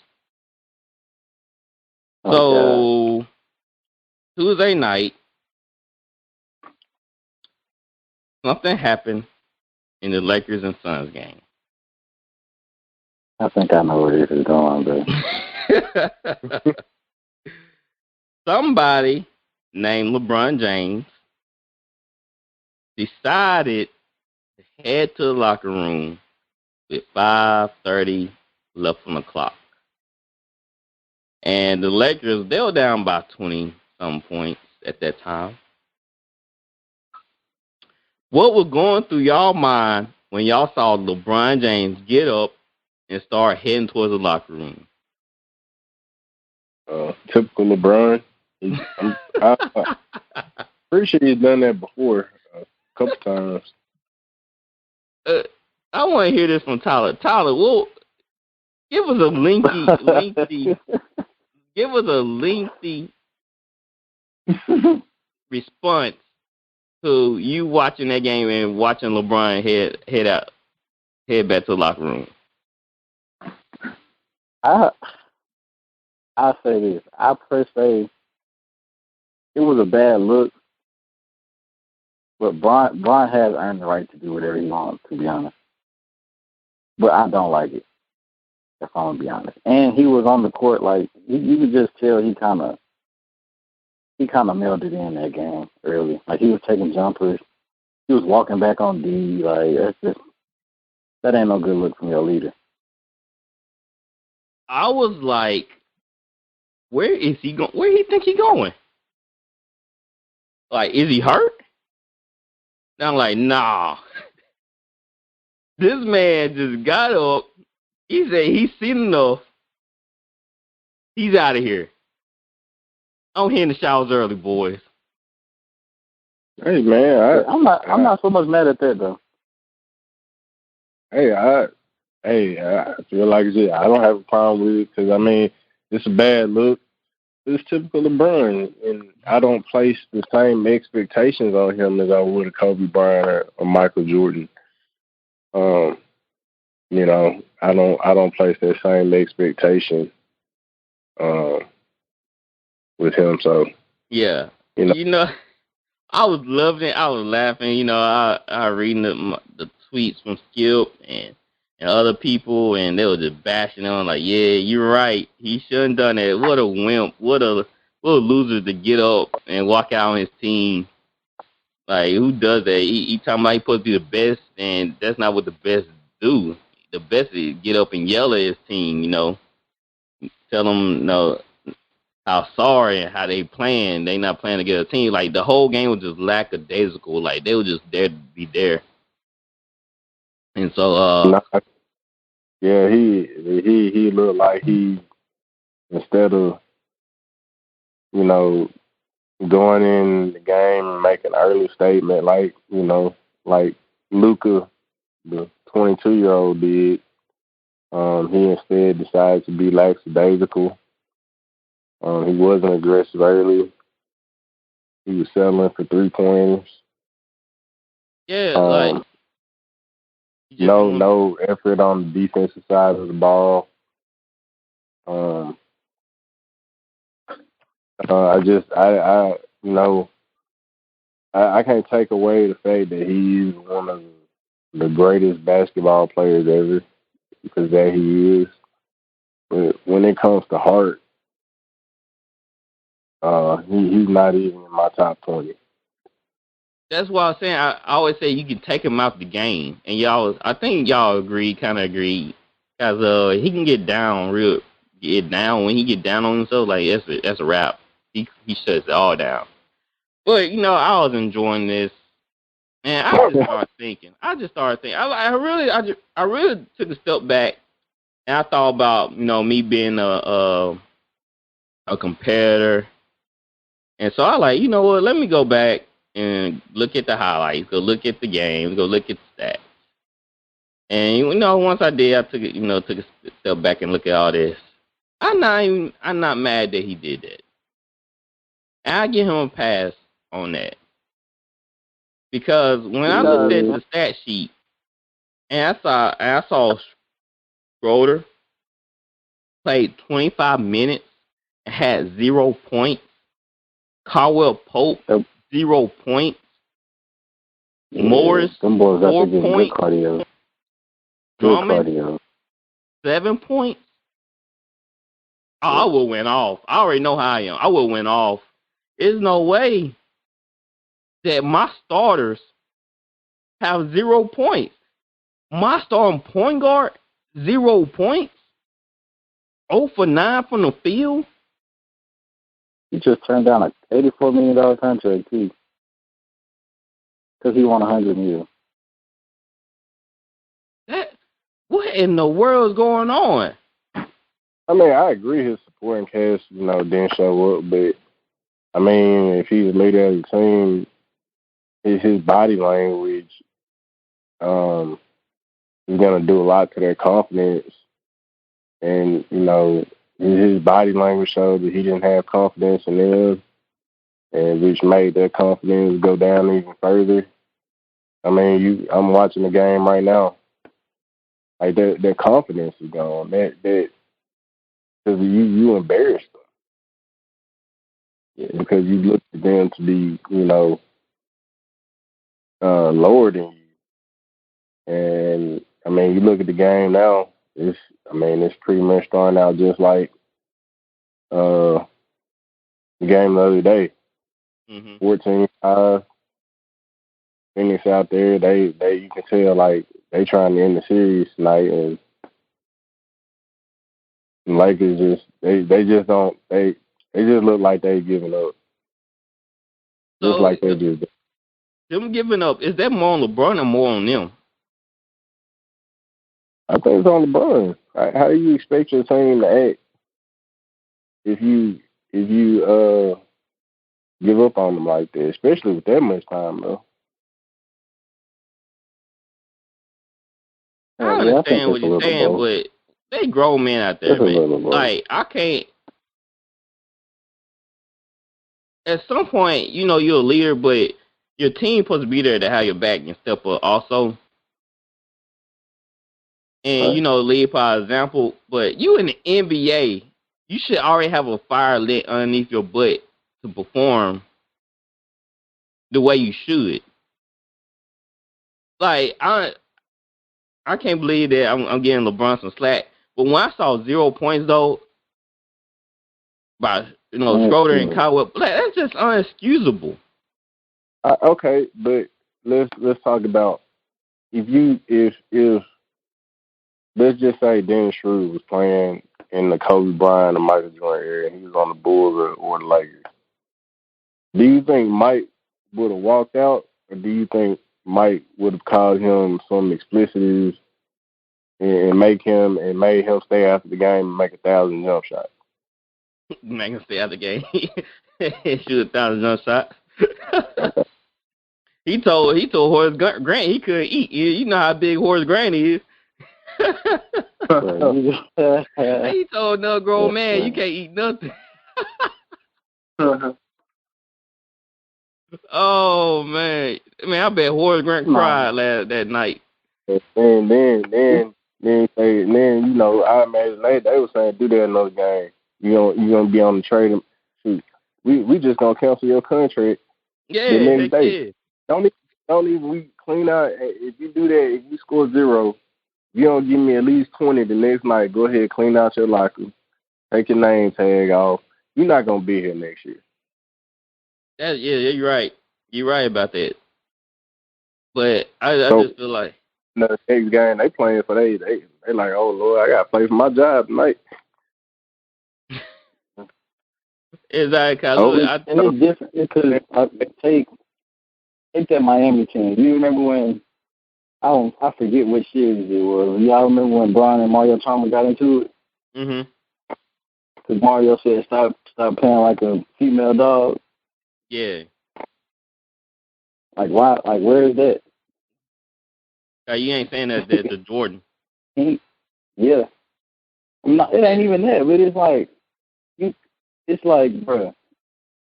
So, Tuesday night, something happened in the Lakers and Suns game. I think I know where this is going, but somebody named LeBron James decided to head to the locker room with 5:30 left on the clock. And the Lakers, they were down by 20-some points at that time. What was going through y'all mind when y'all saw LeBron James get up and start heading towards the locker room? Typical LeBron. I'm pretty sure he's done that before a couple times. I want to hear this from Tyler. Tyler, well, give us a lengthy response So you watching that game and watching LeBron head back to the locker room. I say this. I per se, it was a bad look, but Bron has earned the right to do whatever he wants, to be honest. But I don't like it, if I'm gonna be honest. And he was on the court like you could just tell he kind of melded in that game early. Like he was taking jumpers, he was walking back on D. Like that ain't no good look from your leader. I was like, where is he going? Where do you think he going? Like, is he hurt? And I'm like, nah. This man just got up. He said he's seen enough. He's out of here. I'm hitting the showers early, boys. Hey man, I'm not so much mad at that though. I feel like I don't have a problem with it because I mean it's a bad look. It's typical LeBron, and I don't place the same expectations on him as I would a Kobe Bryant or Michael Jordan. You know, I don't place that same expectation with him. So yeah, you know, I was loving it. I was laughing. You know, I reading the tweets from Skip and other people, and they were just bashing on like, yeah, you're right. He shouldn't done that. What a wimp. What a loser to get up and walk out on his team. Like, who does that? He talking about he supposed to be the best, and that's not what the best do. The best is get up and yell at his team, you know. Tell them, you know, how sorry and how they playing. They not playing to get a team. Like, the whole game was just lackadaisical. Like, they were just there to be there. And so, yeah, he looked like he, instead of, you know, going in the game and making an early statement like, you know, like Luka, the 22-year-old did, he instead decided to be lackadaisical. He wasn't aggressive early. He was settling for 3-pointers. yeah, like, no effort on the defensive side of the ball. I can't take away the fact that he's one of the greatest basketball players ever, because that he is. But when it comes to heart, he's not even in my top 20. That's why I'm saying I always say you can take him out the game, and I think y'all kind of agree, because he can get down when he get down on himself, like that's a wrap. He shuts it all down. But you know, I was enjoying this, and I just started thinking. I really took a step back, and I thought about, you know, me being a competitor, and so I like, you know what? Let me go back and look at the highlights, go look at the games, go look at the stats. And you know, once I did, I took a step back and look at all this. I'm not mad that he did that. And I give him a pass on that. Because when I looked at the stat sheet and I saw Schroeder played 25 minutes and had 0 points. Caldwell Pope, 0 points. Morris, 4 points. Good cardio. 7 points. Oh, I would have went off. I already know how I am. I would have went off. There's no way that my starters have 0 points. My starting point guard, 0 points. 0 for 9 from the field. He just turned down an $84 million contract, too. Because he won $100 million. What in the world is going on? I mean, I agree his supporting cast, you know, didn't show up, but I mean, if he's a leader of the team, his body language is going to do a lot to their confidence. And, you know, his body language showed that he didn't have confidence in them. and which made their confidence go down even further. I mean, I'm watching the game right now. Like their confidence is gone. That because you embarrassed them because you look at them to be lower than you. And I mean, you look at the game now. It's pretty much starting out just like the game the other day. 14-5. Phoenix out there, they you can tell like they trying to end the series tonight, and Lakers they just don't they just look like they giving up. Just So like they just them giving up, is that more on LeBron or more on them? I think it's on LeBron. How do you expect your team to act if you give up on them like that, especially with that much time though? I understand what you're saying, but they grown men out there, man. Like, I can't. At some point, you're a leader, but your team supposed to be there to have your back and step up also. And, lead by example. But you in the NBA, you should already have a fire lit underneath your butt to perform the way you should. Like, I can't believe that I'm getting LeBron some slack. But when I saw 0 points, though, by, Schroeder and Caldwell, like, that's just unexcusable. Okay, but let's talk about if let's just say Dennis Schroeder was playing in the Kobe Bryant or Michael Jordan area and he was on the Bulls or the Lakers. Do you think Mike would have walked out, or do you think Mike would have called him some explicities and made him stay after the game and make 1,000 jump shots? Make him stay out the game. Shoot 1,000 jump shots. He told Horace Grant he couldn't eat. You know how big Horace Grant is. He told another grown man you can't eat nothing. Oh man, I bet Horace Grant cried that night. And then I imagine they were saying do that another game. You gonna be on the trade. Shoot, we just gonna cancel your contract. Yeah, the next day. Yeah. Don't even we clean out. If you do that, if you score 0, you don't give me at least 20 the next night. Go ahead, clean out your locker, take your name tag off. You're not gonna be here next year. You're right. You're right about that. But I just feel like the next game they playing for they like, oh Lord, I gotta play for my job tonight. Exactly. And it's different because take that Miami team. Do you remember when I forget what series it was? Y'all remember when Brian and Mario Chalmers got into it? Mhm. Because Mario said stop playing like a female dog. Yeah. Like why? Like where is that? You ain't saying that to Jordan. Yeah. It ain't even that, but it's like it's like, bruh,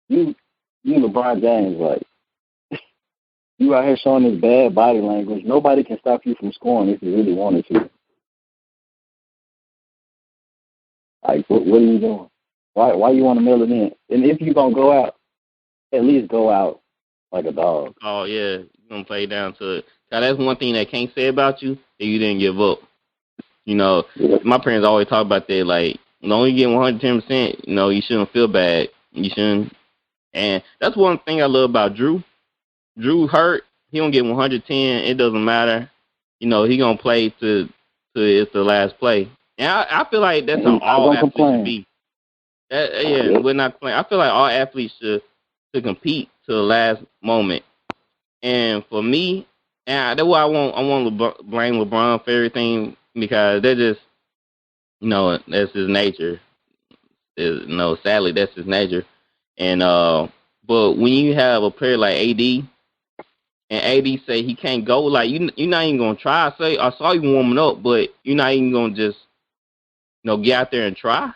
you LeBron James, like you out here showing this bad body language. Nobody can stop you from scoring if you really wanted to. Like, what are you doing? Why you want to mail it in? And if you're gonna go out, at least go out like a dog. Oh yeah, you're gonna play down to it. Now, that's one thing they can't say about you, that you didn't give up. My parents always talk about that, like, as long as you get 110%, you shouldn't feel bad. You shouldn't. And that's one thing I love about Drew. Drew hurt. He don't get 110. It doesn't matter. He gonna play to it's the last play. And I feel like that's an all athletes should be. We're not playing. I feel like all athletes should compete to the last moment. And for me, and that's why I want to blame LeBron for everything, because they're just, that's his nature. Sadly, that's his nature. And but when you have a player like AD, and AD say he can't go, like you're not even gonna try. I saw you warming up, but you're not even gonna just, get out there and try.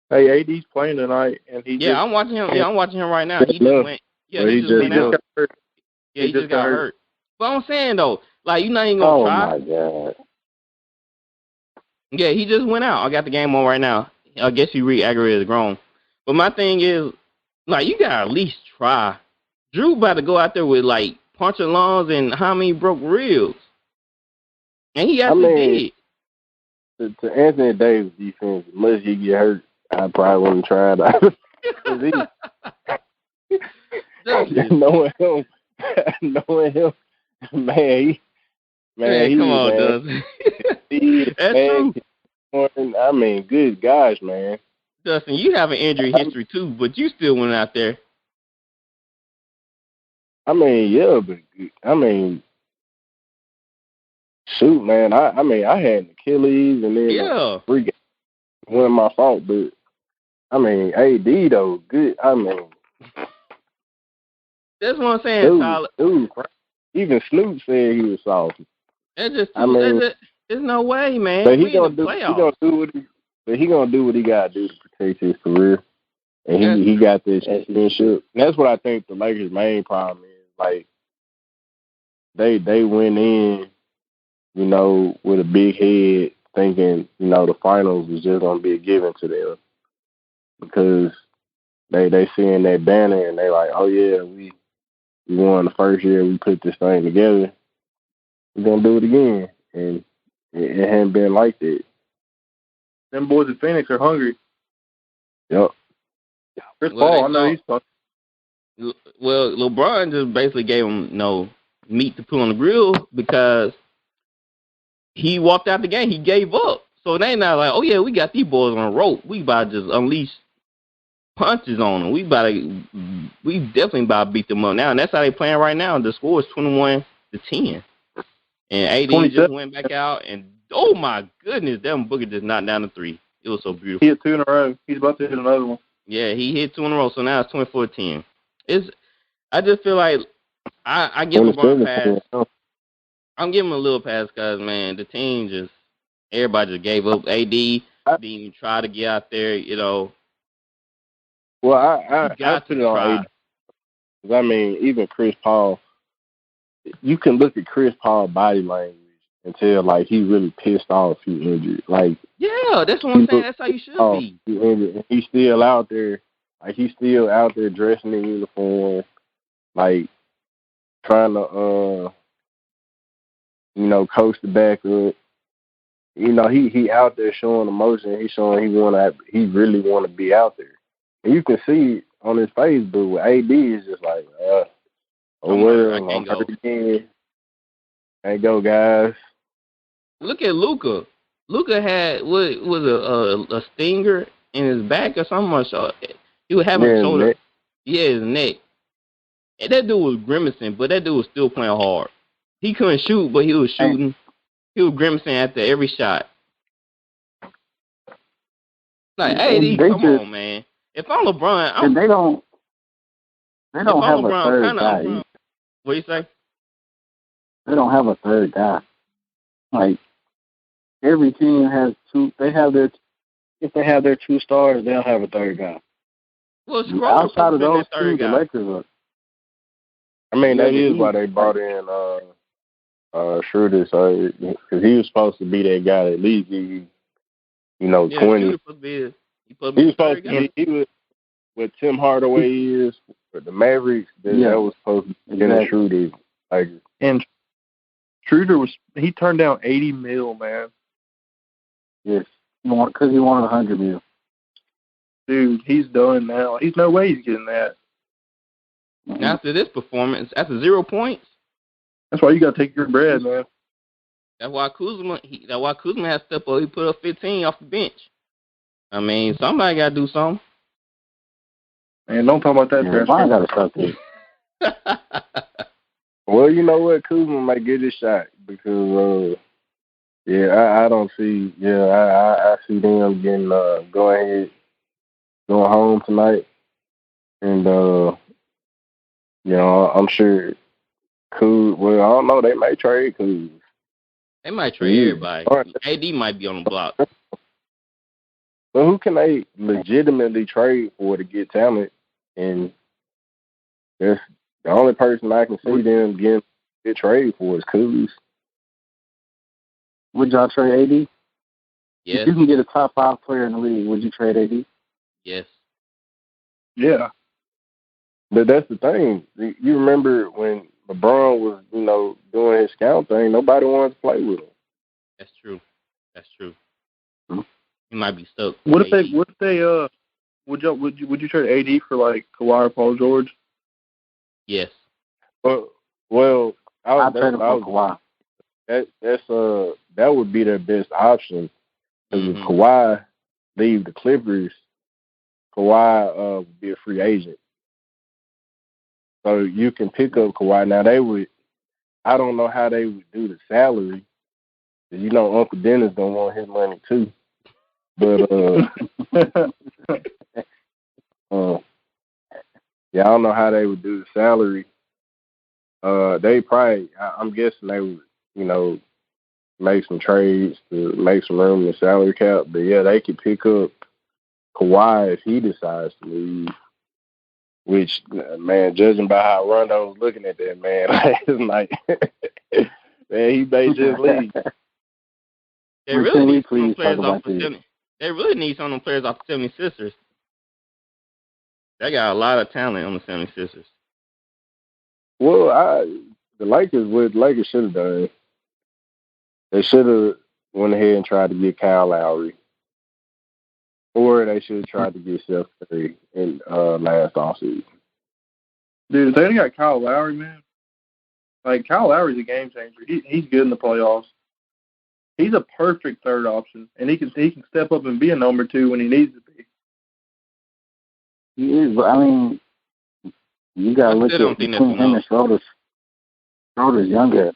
Hey, AD's playing tonight, and Yeah, I'm watching him. Yeah, I'm watching him right now. He just went. Yeah, he just went out. got hurt. Yeah, he just got hurt. But I'm saying though, like you're not even gonna try. Oh my God. Yeah, he just went out. I got the game on right now. I guess he re-aggravated grown. But my thing is, like, you gotta at least try. Drew about to go out there with like punctured lungs and how many broke ribs, and he actually did. To Anthony Davis defense, unless he get hurt, I probably wouldn't try it out. knowing him, man, come on, Dustin. That's true. I mean, good gosh, man. Dustin, you have an injury history too, but you still went out there. I mean, yeah, but I mean, shoot, man. I mean, I had an Achilles and then three games. Wasn't my fault, but I mean, AD though, good. I mean, that's what I'm saying, Tyler. Dude, even Snoop said he was soft. That's just there's no way, man. But he gonna do what he gotta do to protect his career, and he got this championship. And that's what I think the Lakers' main problem is. Like they went in, you know, with a big head, thinking, you know, the finals was just gonna be given to them because they seeing that banner and they like, oh yeah, we won the first year, we put this thing together, we're gonna do it again, and it hadn't been like that. Them boys in Phoenix are hungry. Yep. Chris Paul, I know he's tough. Well, LeBron just basically gave him meat to put on the grill because he walked out the game. He gave up. So they not like, oh yeah, we got these boys on a rope. We about to just unleash punches on them. We definitely about to beat them up now. And that's how they playing right now. The score is 21-10. And AD just went back out, and oh my goodness, Devin Booker just knocked down the three. It was so beautiful. He hit 2 in a row. He's about to hit another one. Yeah, he hit 2 in a row, so now it's 24-10. I just feel like I give LeBron a pass. I'm giving him a little pass because, man, the team everybody just gave up. AD didn't even try to get out there, you know. Well, I put it on AD. I mean, even Chris Paul, you can look at Chris Paul's body language and tell, like, he really pissed off he injured. Like, yeah, that's what I'm saying. That's how you should be. He injured. He's still out there. Like, he's still out there dressing in uniform, like, trying to, you know, coach the back up. You know, he out there showing emotion. He's showing he really want to be out there. And you can see it on his face, but with AD, it's just like, oh well, I'm hurt again. Can't go, guys. Look at Luka. Luka had a stinger in his back or something. He was having a shoulder. Yeah, his neck. And that dude was grimacing, but that dude was still playing hard. He couldn't shoot, but he was shooting. He was grimacing after every shot. Like, AD, come on, man. If I'm LeBron, they don't have a third guy. What do you say? They don't have a third guy. Like, every team has two. If they have their 2 stars, they'll have a third guy. Well, outside of those two, the Lakers are. I mean, that is why they brought in Schroeder, so because he was supposed to be that guy that at least give you know, 20. He was supposed to be what Tim Hardaway is for the Mavericks. That was supposed to be Dennis Schroeder. Like, and Schroeder he turned down $80 million, man. Yes, because he wanted $100 million. Dude, he's done now. He's no way he's getting that. After this performance, after 0 points. That's why you got to take your bread, man. That's why Kuzma has to step up. He put up 15 off the bench. I mean, somebody got to do something. Man, don't talk about that. I got to stop this. Well, you know what? Kuzma might get his shot because, I don't see. Yeah, I see them getting going home tonight, and you know, I'm sure. Well, I don't know. They may trade Kuz. They might trade everybody. AD might be on the block. But who can they legitimately trade for to get talent? And that's the only person I can see them get trade for is Kuz. Would y'all trade AD? Yes. If you can get a top 5 player in the league, would you trade AD? Yes. Yeah. But that's the thing. You remember when LeBron was, doing his scout thing, nobody wanted to play with him. That's true. That's true. Hmm. He might be stuck. What if they would you trade AD for like Kawhi or Paul George? Yes. Well, I'd trade him for Kawhi. That would be their best option. Because if Kawhi leave the Clippers, Kawhi would be a free agent. So you can pick up Kawhi. Now I don't know how they would do the salary. Because Uncle Dennis don't want his money too. But yeah, I don't know how they would do the salary. They probably, I'm guessing they would, make some trades to make some room in the salary cap. But yeah, they could pick up Kawhi if he decides to leave. Which, man, judging by how Rondo was looking at that, man, it's like, man, he may just leave. They really need some players off the 70. They really need some of them players off the 76ers. They got a lot of talent on the 76ers. Well, the Lakers should have done. They should have went ahead and tried to get Kyle Lowry. Or they should have tried to get Seth Curry in last offseason. Dude, if they got Kyle Lowry, man, like Kyle Lowry's a game changer. He's good in the playoffs. He's a perfect third option, and he can step up and be a number 2 when he needs to be. He is, but I mean, you got to look at between him and Schroeder's younger.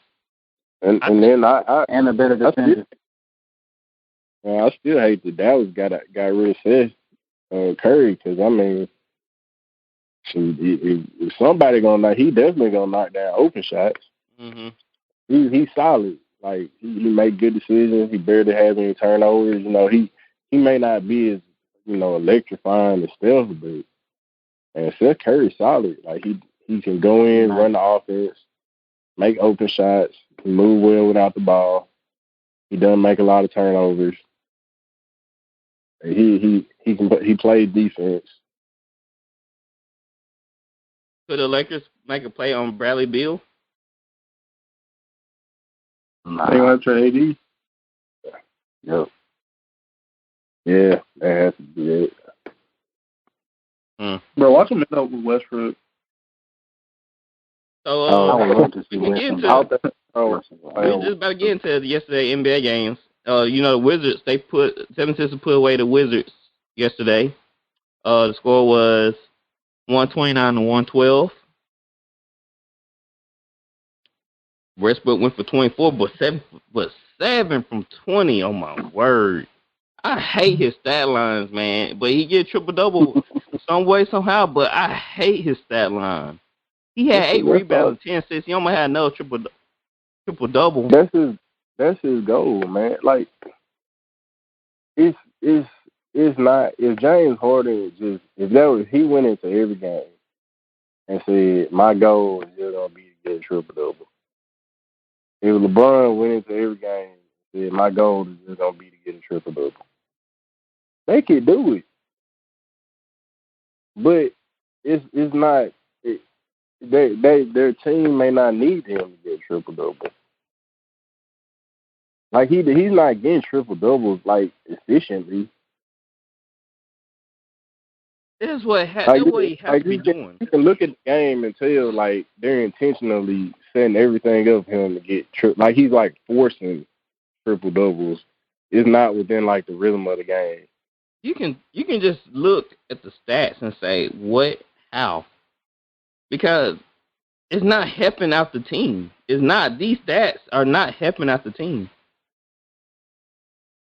And then and a better defender. I still hate that Dallas got rid of Seth Curry because I mean, if somebody gonna knock, he definitely gonna knock down open shots. Mm-hmm. He's solid. Like he make good decisions. He barely has any turnovers. He may not be as electrifying as Steph, but and Seth Curry's solid. Like he can go in, run the offense, make open shots, move well without the ball. He doesn't make a lot of turnovers. He plays defense. Could the Lakers make a play on Bradley Beal? Nah. They want to trade AD? Yep. Yeah, that has to be it. Bro, watch him end up with Westbrook. So, I would love to see we're just about to get into yesterday NBA games. The Wizards, they 76ers put away the Wizards yesterday. The score was 129-112. Westbrook went for 24, but 7 from 20. Oh my word! I hate his stat lines, man. But he get triple-double some way, somehow. But I hate his stat line. He had 8 rebounds and 10 assists. He almost had another triple-double. That's his goal, man. Like, it's not, if James Harden he went into every game and said, my goal is just going to be to get a triple-double. If LeBron went into every game and said, my goal is just going to be to get a triple-double, they could do it. But it's not, their team may not need him to get a triple-double. Like, he's not getting triple-doubles, like, efficiently. That's what he has to be doing. You can look at the game and tell, like, they're intentionally setting everything up for him to get like, he's, like, forcing triple-doubles. It's not within, like, the rhythm of the game. You can just look at the stats and say, what, how? Because it's not helping out the team. These stats are not helping out the team.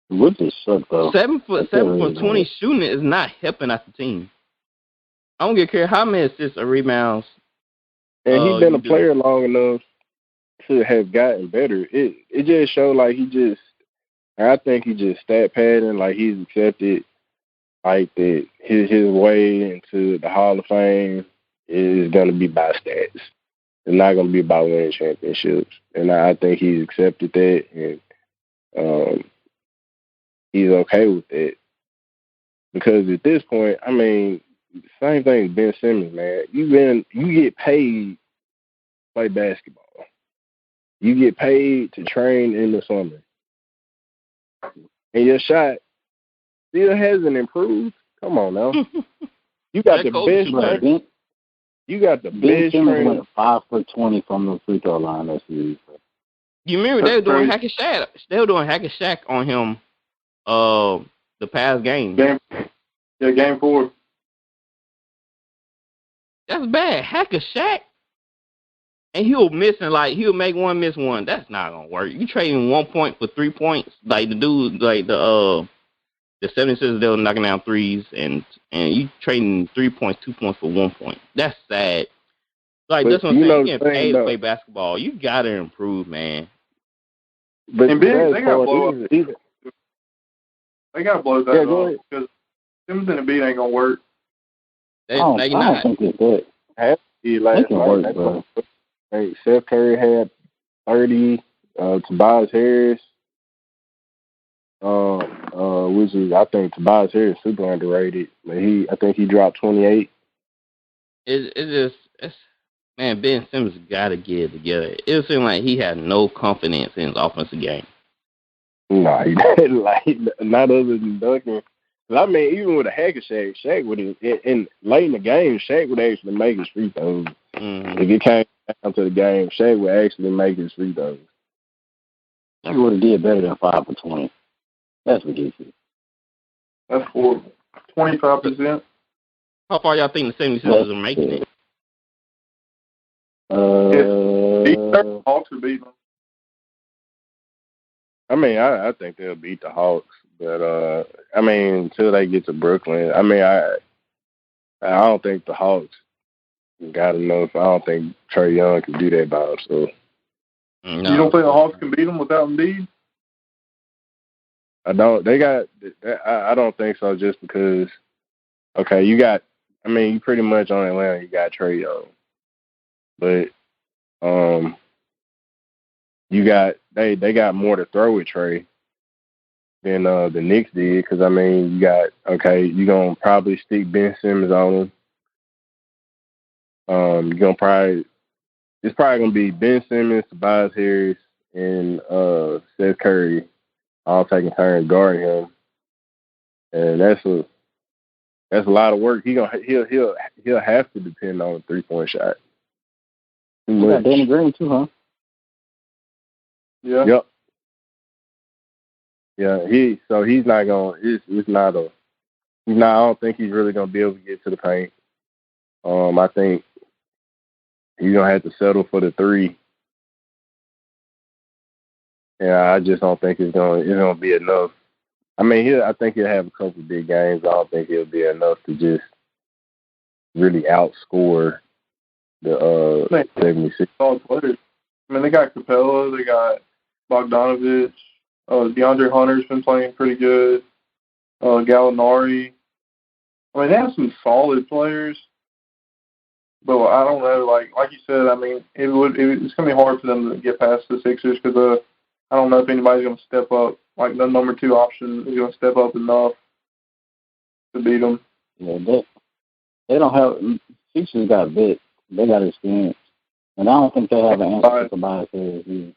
What the suck, though? 7 from 20 shooting is not helping out the team. I don't care how many assists or rebounds. And he's been a player long enough to have gotten better. It just showed like I think he just stat padding, like he's accepted like that his way into the Hall of Fame is going to be by stats. It's not going to be about winning championships, and I think he's accepted that, and he's okay with that. Because at this point, I mean, same thing as Ben Simmons, man. You get paid to play basketball. You get paid to train in the summer, and your shot still hasn't improved. Come on now, you got the best trainer. You got the Ben best Simmons trainer. went 5 for 20 from the free throw line that series. You remember they were doing hack and Shaq? They were doing hack and Shaq on him. The past game. Game 4. That's bad. Hack a Shaq, and he'll make one, miss one. That's not gonna work. You trading 1 point for 3 points, like the dude, like the 76ers, they were knocking down threes, and you trading 3 points, 2 points for 1 point. That's sad. Like, that's what I'm saying. You getting paid to play basketball. You gotta improve, man. But they gotta blow up. They gotta blow that up because Simmons and Embiid ain't gonna work. I don't think it's good. Last night, bro. Hey, Seth Curry had 30. Tobias Harris, which is, I think Tobias Harris is super underrated. But I think he dropped 28. Man, Ben Simmons got to get it together. It seemed like he had no confidence in his offensive game. Nah, he didn't. Like, not other than dunking. I mean, even with a hack of Shaq would, in late in the game, Shaq would actually make his free throws. Mm-hmm. If it came down to the game, Shaq would actually make his free throws. He would have did better than 5 for 20. That's ridiculous. That's horrible. 25%. How far y'all think the 76ers are making it? Hawks are beating them. I mean, I think they'll beat the Hawks, but I mean, until they get to Brooklyn, I mean, I don't think the Hawks got enough. I don't think Trae Young can do that by himself. No. You don't think the Hawks can beat them without Embiid? I don't. I don't think so. Just because, okay, you pretty much on Atlanta. You got Trae Young, but they got more to throw with Trae than the Knicks did. Because I mean, you're gonna probably stick Ben Simmons on him. It's probably gonna be Ben Simmons, Tobias Harris, and Seth Curry all taking turns guarding him, and that's a lot of work. He'll have to depend on a 3-point shot. You got Danny Green too, huh? Yeah. Yep. Yeah. He's not gonna. It's not a. He's not. I don't think he's really gonna be able to get to the paint. I think he's gonna have to settle for the 3. Yeah, I just don't think it's gonna be enough. I mean, I think he'll have a couple of big games. I don't think it'll be enough to just really outscore the 76. Players. I mean, they got Capella, they got Bogdanovich, DeAndre Hunter's been playing pretty good. Gallinari. I mean, they have some solid players, but I don't know. Like you said, I mean, it's gonna be hard for them to get past the Sixers because I don't know if anybody's gonna step up. Like the number 2 option is gonna step up enough to beat them. Yeah, they don't have. Sixers got big. They got experience, and I don't think they have an answer to Tobias Harris either.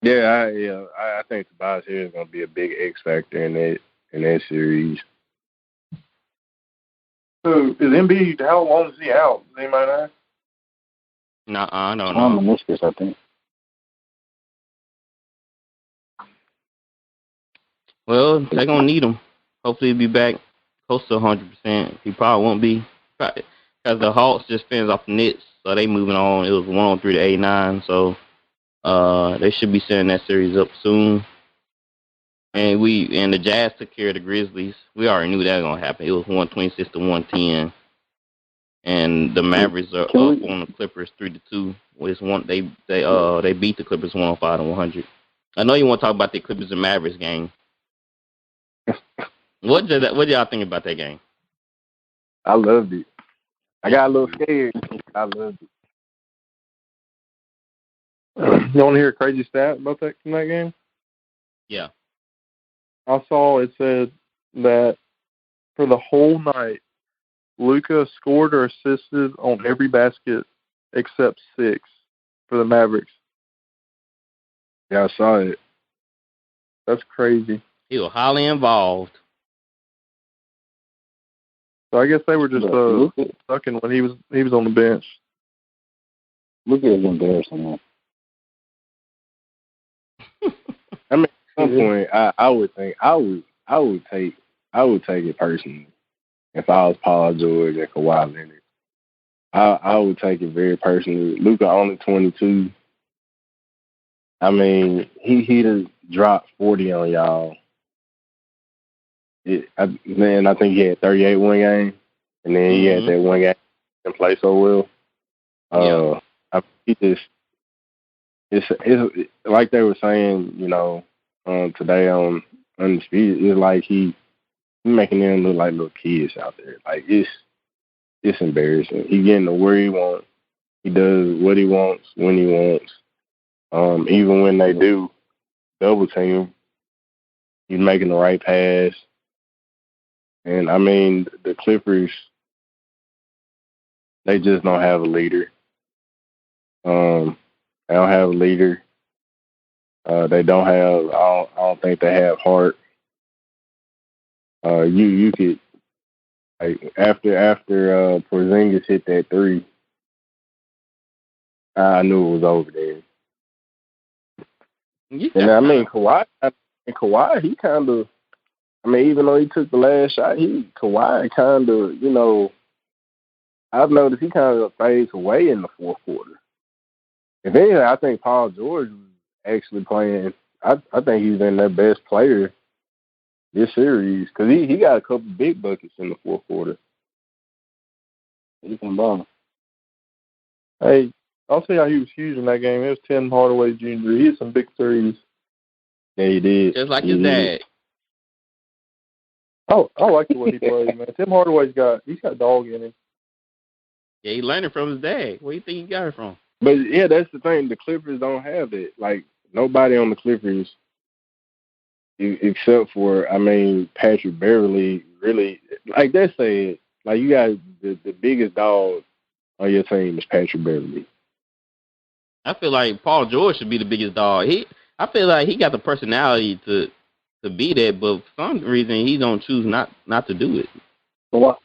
Yeah, I think Tobias Harris is gonna be a big X factor in that series. So is Embiid? How long is he out? Does anybody know? No, I don't know. Meniscus, I think. Well, they're gonna need him. Hopefully, he'll be back close to 100%. He probably won't be, because the Hawks just finished off the Knicks, so they moving on. It was 103 to 89, so they should be setting that series up soon. And the Jazz took care of the Grizzlies. We already knew that was gonna happen. It was 126 to 110, and the Mavericks are up on the Clippers 3-2. They beat the Clippers 105 to 100. I know you want to talk about the Clippers and Mavericks game. What did y'all think about that game? I loved it. I got a little scared. I loved it. You want to hear a crazy stat about that from that game? Yeah. I saw it said that for the whole night, Luka scored or assisted on every basket except 6 for the Mavericks. Yeah, I saw it. That's crazy. He was highly involved. So I guess they were just sucking when he was on the bench. Luka is embarrassing, man. I mean, at some point, I would think I would take it personally if I was Paul George and Kawhi Leonard. I would take it very personally. Luka only 22. I mean, he just dropped 40 on y'all. I think he had 38 one game, and then he had that one game and play so well. It's like they were saying, today on Undisputed. It's like he making them look like little kids out there. Like it's embarrassing. He getting to where he wants. He does what he wants when he wants. Even when they do double team, he's making the right pass. And I mean, the Clippers, they just don't have a leader. They don't have a leader. They don't have. I don't think they have heart. You could, like, after Porzingis hit that 3, I knew it was over there. And I mean, Kawhi, he kind of. I mean, even though he took the last shot, Kawhi kind of, I've noticed he kind of fades away in the fourth quarter. If anything, I think Paul George was actually playing. I think he's been their best player this series because he got a couple big buckets in the fourth quarter. He can ball. Hey, I'll tell you how he was huge in that game. It was Tim Hardaway Jr. He hit some big threes. Yeah, he did. Just like his dad. Oh, I like the way he plays, man. Tim Hardaway's got dog in him. Yeah, he learned it from his dad. Where do you think he got it from? But yeah, that's the thing. The Clippers don't have it. Like, nobody on the Clippers, except for, I mean, Patrick Beverly, really, like they said, like, you got the biggest dog on your team is Patrick Beverly. I feel like Paul George should be the biggest dog. I feel like he got the personality to be that, but for some reason he don't choose not to do it. Kawhi,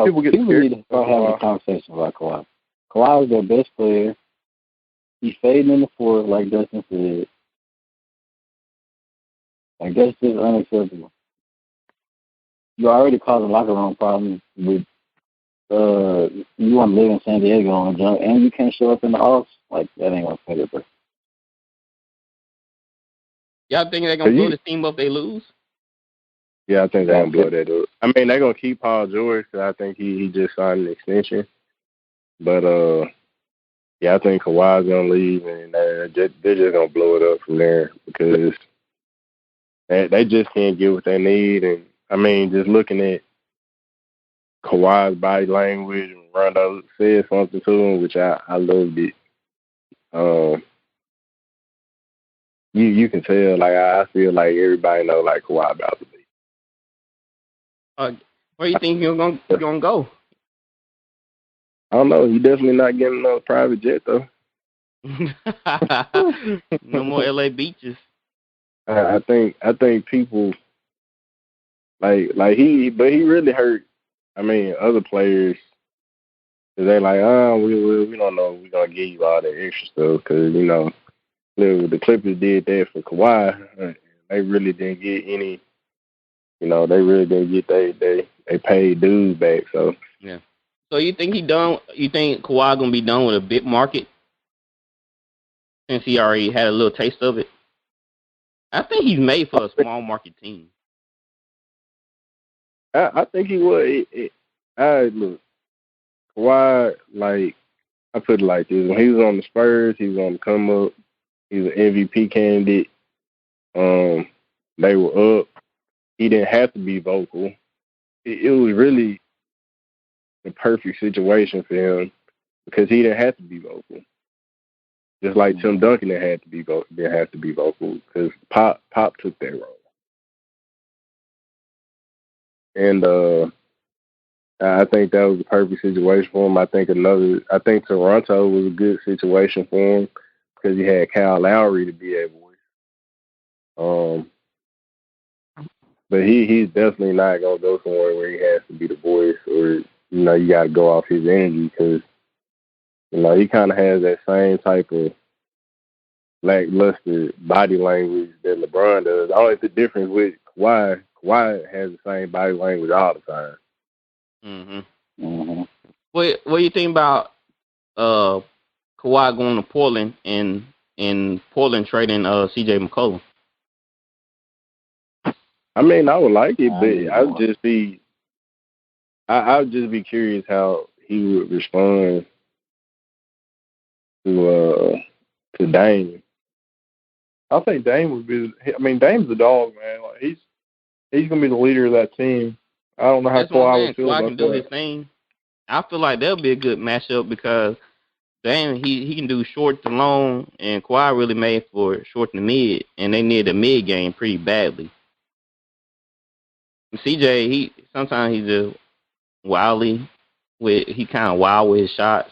people need to start having a conversation about Kawhi. Kawhi is their best player. He's fading in the fourth, like Dustin said. Like, that's just unacceptable. You already caused a locker room problem with you want to live in San Diego on a jump, and you can't show up in the office. Like, that ain't gonna pay the price. Y'all think they're gonna blow this team up if they lose? Yeah, I think they're gonna blow that up. I mean, they're gonna keep Paul George because I think he just signed an extension. But yeah, I think Kawhi's gonna leave, and they're just gonna blow it up from there because they just can't get what they need. And I mean, just looking at Kawhi's body language, and Rondo said something to him, which I loved it. You can tell, like, I feel like everybody know, like, Kawhi about to be. Where you think you're gonna go? I don't know. He definitely not getting no private jet though. No more LA beaches. I think people like he really hurt. I mean, other players, cause they like, we don't know if we're gonna give you all that extra stuff because the Clippers did that for Kawhi. They really didn't get any. They really didn't get they paid dues back. So yeah. So you think he done? You think Kawhi gonna be done with a big market since he already had a little taste of it? I think he's made for a small market team. I think he would. Look, Kawhi, like, I put it like this: when he was on the Spurs, he was on the come up. He was an MVP candidate. They were up. he didn't have to be vocal. It was really the perfect situation for him because he didn't have to be vocal. Just like Tim Duncan didn't have to be vocal because Pop took that role. And I think that was a perfect situation for him. I think Toronto was a good situation for him because he had Kyle Lowry to be a voice. But he's definitely not gonna go somewhere where he has to be the voice, or you got to go off his energy because he kind of has that same type of lackluster body language that LeBron does. I don't know the difference with Kawhi. Kawhi has the same body language all the time. What do you think about Kawhi going to Portland and Portland trading C.J. McCollum? I mean, I would like it, but I would just be curious how he would respond to Dame. I think Dame would be. I mean, Dame's the dog, man. Like he's gonna be the leader of that team. I don't know how Kawhi would feel about can do his thing. I feel like that'll be a good matchup because Dame he can do short to long, and Kawhi really made for short to mid, and they need a mid game pretty badly. CJ, sometimes he's just wildly he kind of wild with his shots,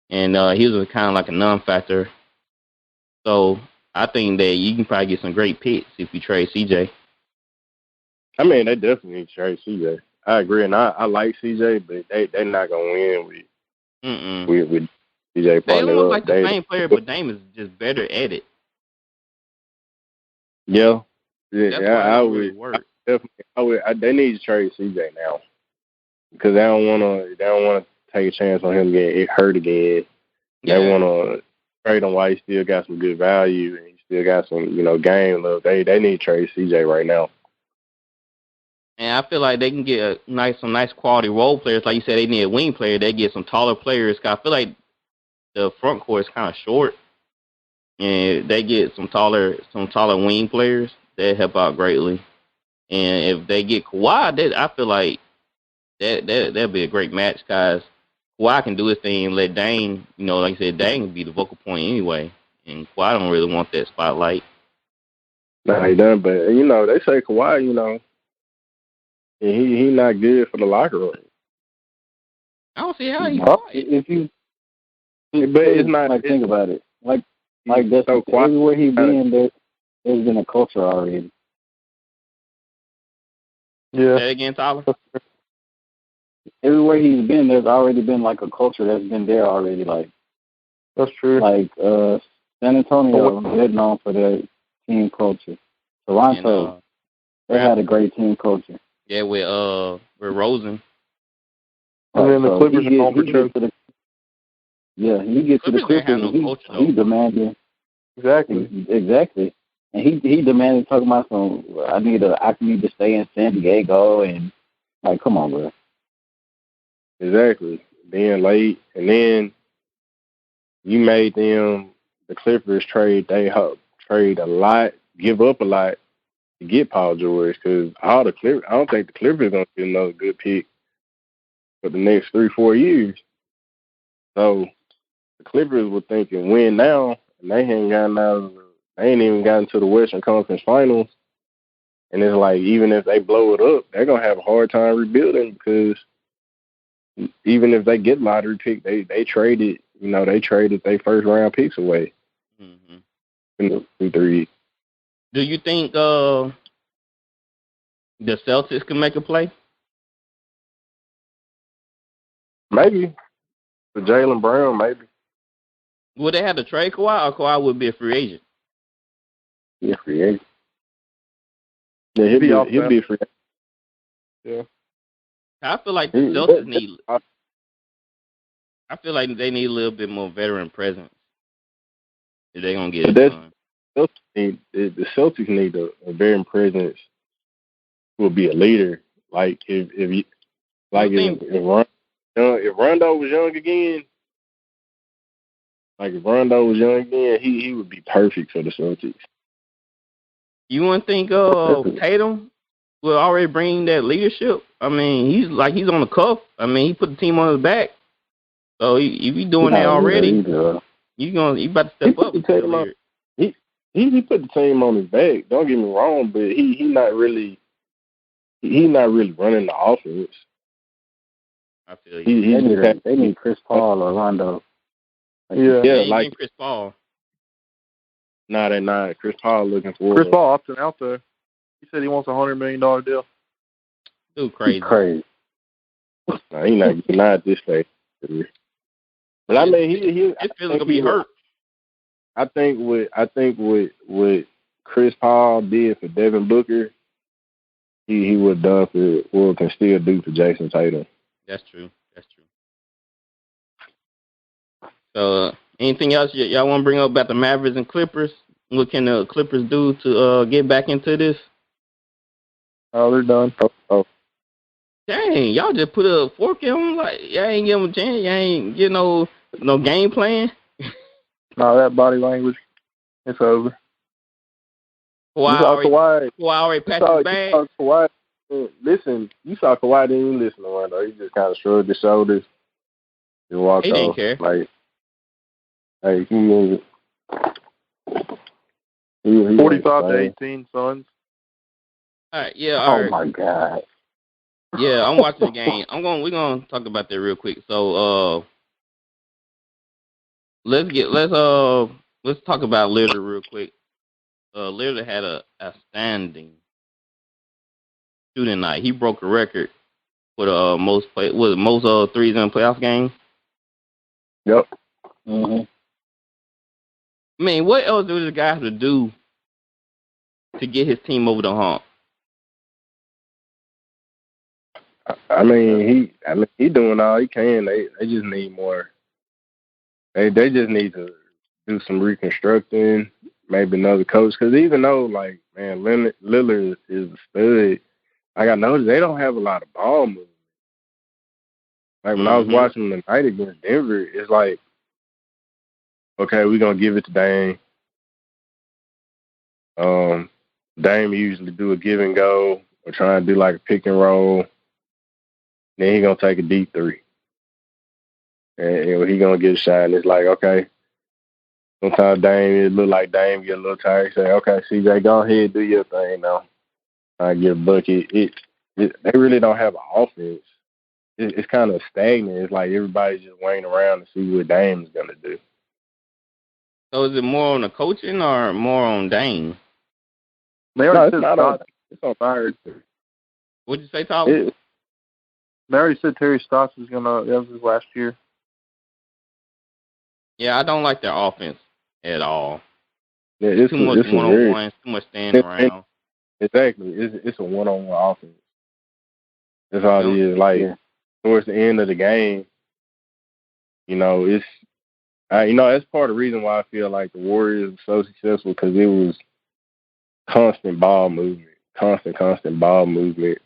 and he was kind of like a non-factor. So I think that you can probably get some great picks if you trade CJ. I mean, they definitely need to trade CJ. I agree, and I like CJ, but they're not gonna win with CJ. They don't look like the same player, but Dame is just better at it. Yeah, I would. Really work. They need to trade CJ now because they don't want to take a chance on him getting hurt again. Yeah. They want to trade him while he still got some good value and he still got some game left. They need to trade CJ right now. And I feel like they can get some nice quality role players. Like you said, they need a wing player. They get some taller players. I feel like the front court is kind of short, and they get some taller wing players that help out greatly. And if they get Kawhi, I feel like that'll be a great match because Kawhi can do his thing and let Dame, like you said, Dame can be the vocal point anyway. And Kawhi don't really want that spotlight. No, he doesn't. But they say Kawhi, he not good for the locker room. I don't see how he. But it's not. Think about it. Like that's so everywhere he been, there's been a culture already. Yeah. Say again, Tyler. Everywhere he's been, there's already been like a culture that's been there already. Like that's true. Like San Antonio, they're known for their team culture. Toronto, they had a great team culture. Yeah, with Rosen. And then the Clippers are known for choking. Yeah, he gets to the Clippers. He demanded. Exactly. And he demanded talking about I need to stay in San Diego and like, come on, bro. Exactly. Being late, and then you made them the Clippers trade a lot, give up a lot to get Paul George because I don't think the Clippers gonna get another good pick for the next 3-4 years. So the Clippers were thinking win now, and they ain't even gotten to the Western Conference Finals. And it's like even if they blow it up, they're gonna have a hard time rebuilding because even if they get lottery pick, they traded their first round picks away. Mm-hmm. In the 3. Do you think the Celtics can make a play? Maybe. For Jaylen Brown, maybe. Would they have to trade Kawhi, or Kawhi would be a free agent? Yeah, free agent. Yeah, he'll be a free agent. Yeah. I feel like the Celtics need. I feel like they need a little bit more veteran presence if they're gonna get it done. The Celtics need a veteran presence who will be a leader. Like if Rondo was young again, he would be perfect for the Celtics. You wouldn't think Tatum will already bring that leadership? I mean, he's on the cuff. I mean, he put the team on his back. So if you doing that already, you about to step up. He put the team on his back. Don't get me wrong, but he not really running the offense. I feel you. They need Chris Paul or Rondo. Yeah, like Chris Paul. Nah, they're not. Chris Paul looking for Chris Paul opting out there. He said he wants $100 million deal. Dude, crazy. Nah, he not at this stage. But I mean, he his feelings gonna be hurt. I think what Chris Paul did for Devin Booker, he would have done for can still do for Jason Tatum. That's true. So, anything else y'all want to bring up about the Mavericks and Clippers? What can the Clippers do to get back into this? Oh, they're done. Oh. Dang, y'all just put a fork in them? Like, y'all ain't give them a chance? Y'all ain't get no game plan? No, that body language, it's over. Kawhi patched his bag. Listen, you saw Kawhi didn't even listen to Rondo. He just kind of shrugged his shoulders and walked off. He didn't care. Like, hey, he 45-18 Suns. All right, yeah. All right. Oh my God. Yeah, I'm watching the game. We're gonna talk about that real quick. So let's talk about Lillard real quick. Lillard had a outstanding shooting night. He broke a record for the most threes in a playoff game. Yep. Mm-hmm. I mean, what else do this guy have to do to get his team over the hump? I mean, he doing all he can. They just need more. They just need to do some reconstructing. Maybe another coach, because even though, like, man, Lillard is a stud, like, I noticed they don't have a lot of ball movement. Like, when I was watching the night against Denver, it's like, okay, we're going to give it to Dame. Dame usually do a give and go or try and do, like, a pick and roll. Then he's going to take a deep three. And he's going to get a shot, and it's like, okay. Sometimes it look like Dame get a little tired. Say, okay, CJ, go ahead, do your thing now. I get a bucket. They really don't have an offense. It's kind of stagnant. It's like everybody's just waiting around to see what Dame's going to do. So is it more on the coaching or more on Dame? They already It's on fire. What'd you say, Tyler? They already said Terry Stotts that was his last year. Yeah, I don't like their offense at all. Yeah, it's too much one-on-one, too much standing around. Exactly. It's a one-on-one offense. That's all it is. Like, towards the end of the game, it's that's part of the reason why I feel like the Warriors were so successful, because it was constant ball movement. Constant ball movement.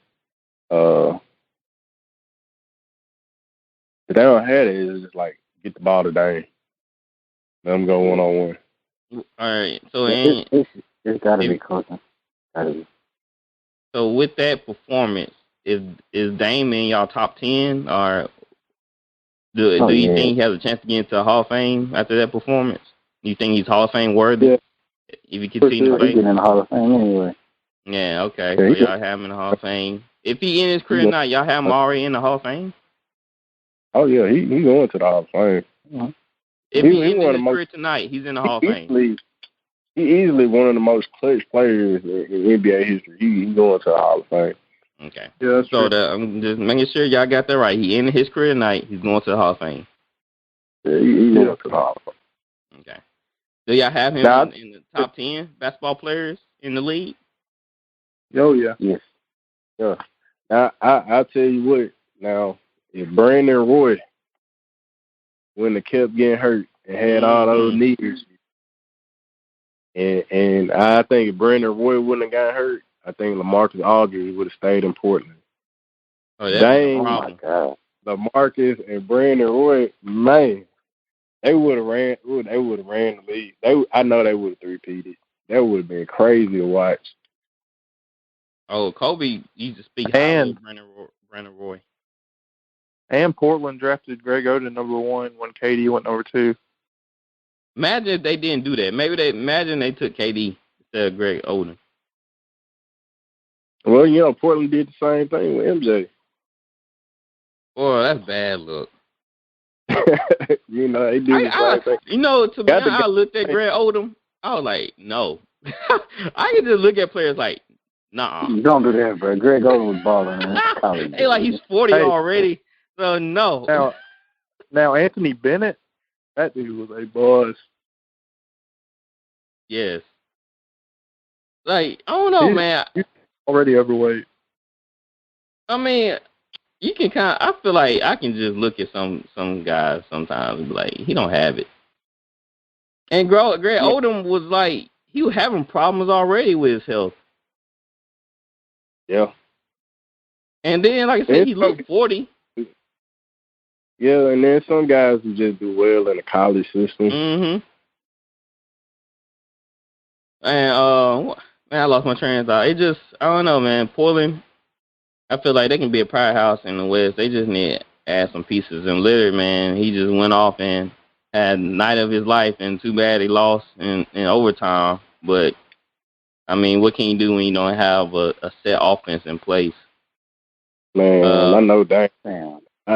If they don't have it, it's just like, get the ball to Dame. Let them go one-on-one. All right. So it's got to be coaching. So with that performance, is Dame in y'all top 10, or do you think he has a chance to get into the Hall of Fame after that performance? You think he's Hall of Fame worthy? Yeah. If he continues to play? He's in the Hall of Fame anyway. Yeah, okay. So y'all have him in the Hall of Fame. If he in his career now, y'all have him already in the Hall of Fame? Oh, yeah, he going to the Hall of Fame. Mm-hmm. If he ends his career tonight, he's in the Hall of Fame. He's easily one of the most clutch players in NBA history. He's going to the Hall of Fame. Okay. Yeah, that's true. I'm just making sure y'all got that right. He ended his career tonight. He's going to the Hall of Fame. Yeah, he's going to the Hall of Fame. Okay. Do y'all have him in the top 10 basketball players in the league? Oh, yeah. Yes. Yeah. Now, I'll tell you what. Now, if Brandon Roy wouldn't have kept getting hurt and had all those knee issues, and I think if Brandon Roy wouldn't have got hurt, I think LaMarcus Aldridge would have stayed in Portland. Oh, that's my God. LaMarcus and Brandon Roy, man, they would have ran the league. I know they would have three-peated. That would have been crazy to watch. Oh, Kobe used to speak highly of Brandon Roy. And Portland drafted Greg Oden #1 when KD went #2. Imagine if they didn't do that. Imagine they took KD instead of Greg Oden. Well, Portland did the same thing with MJ. Boy, that's bad look. They did the same thing. To me, I looked at Greg Oden. I was like, no. I can just look at players like, nah. Don't do that, bro. Greg Oden was balling in college. Hey, like he's 40 already. So no. Now Anthony Bennett, that dude was a buzz. Yes. Like, I don't know, man. He's already overweight. I mean, you can I feel like I can just look at some guys sometimes and be like, he don't have it. And Greg Oden was like, he was having problems already with his health. Yeah. And then, like I said, he looked 40. Yeah, and then some guys who just do well in the college system. Mm-hmm. And, man, I lost my train of thought. I don't know, man. Portland, I feel like they can be a powerhouse in the West. They just need to add some pieces. And Lillard, man, he just went off and had night of his life, and too bad he lost in overtime. But, I mean, what can you do when you don't have a set offense in place? Man, I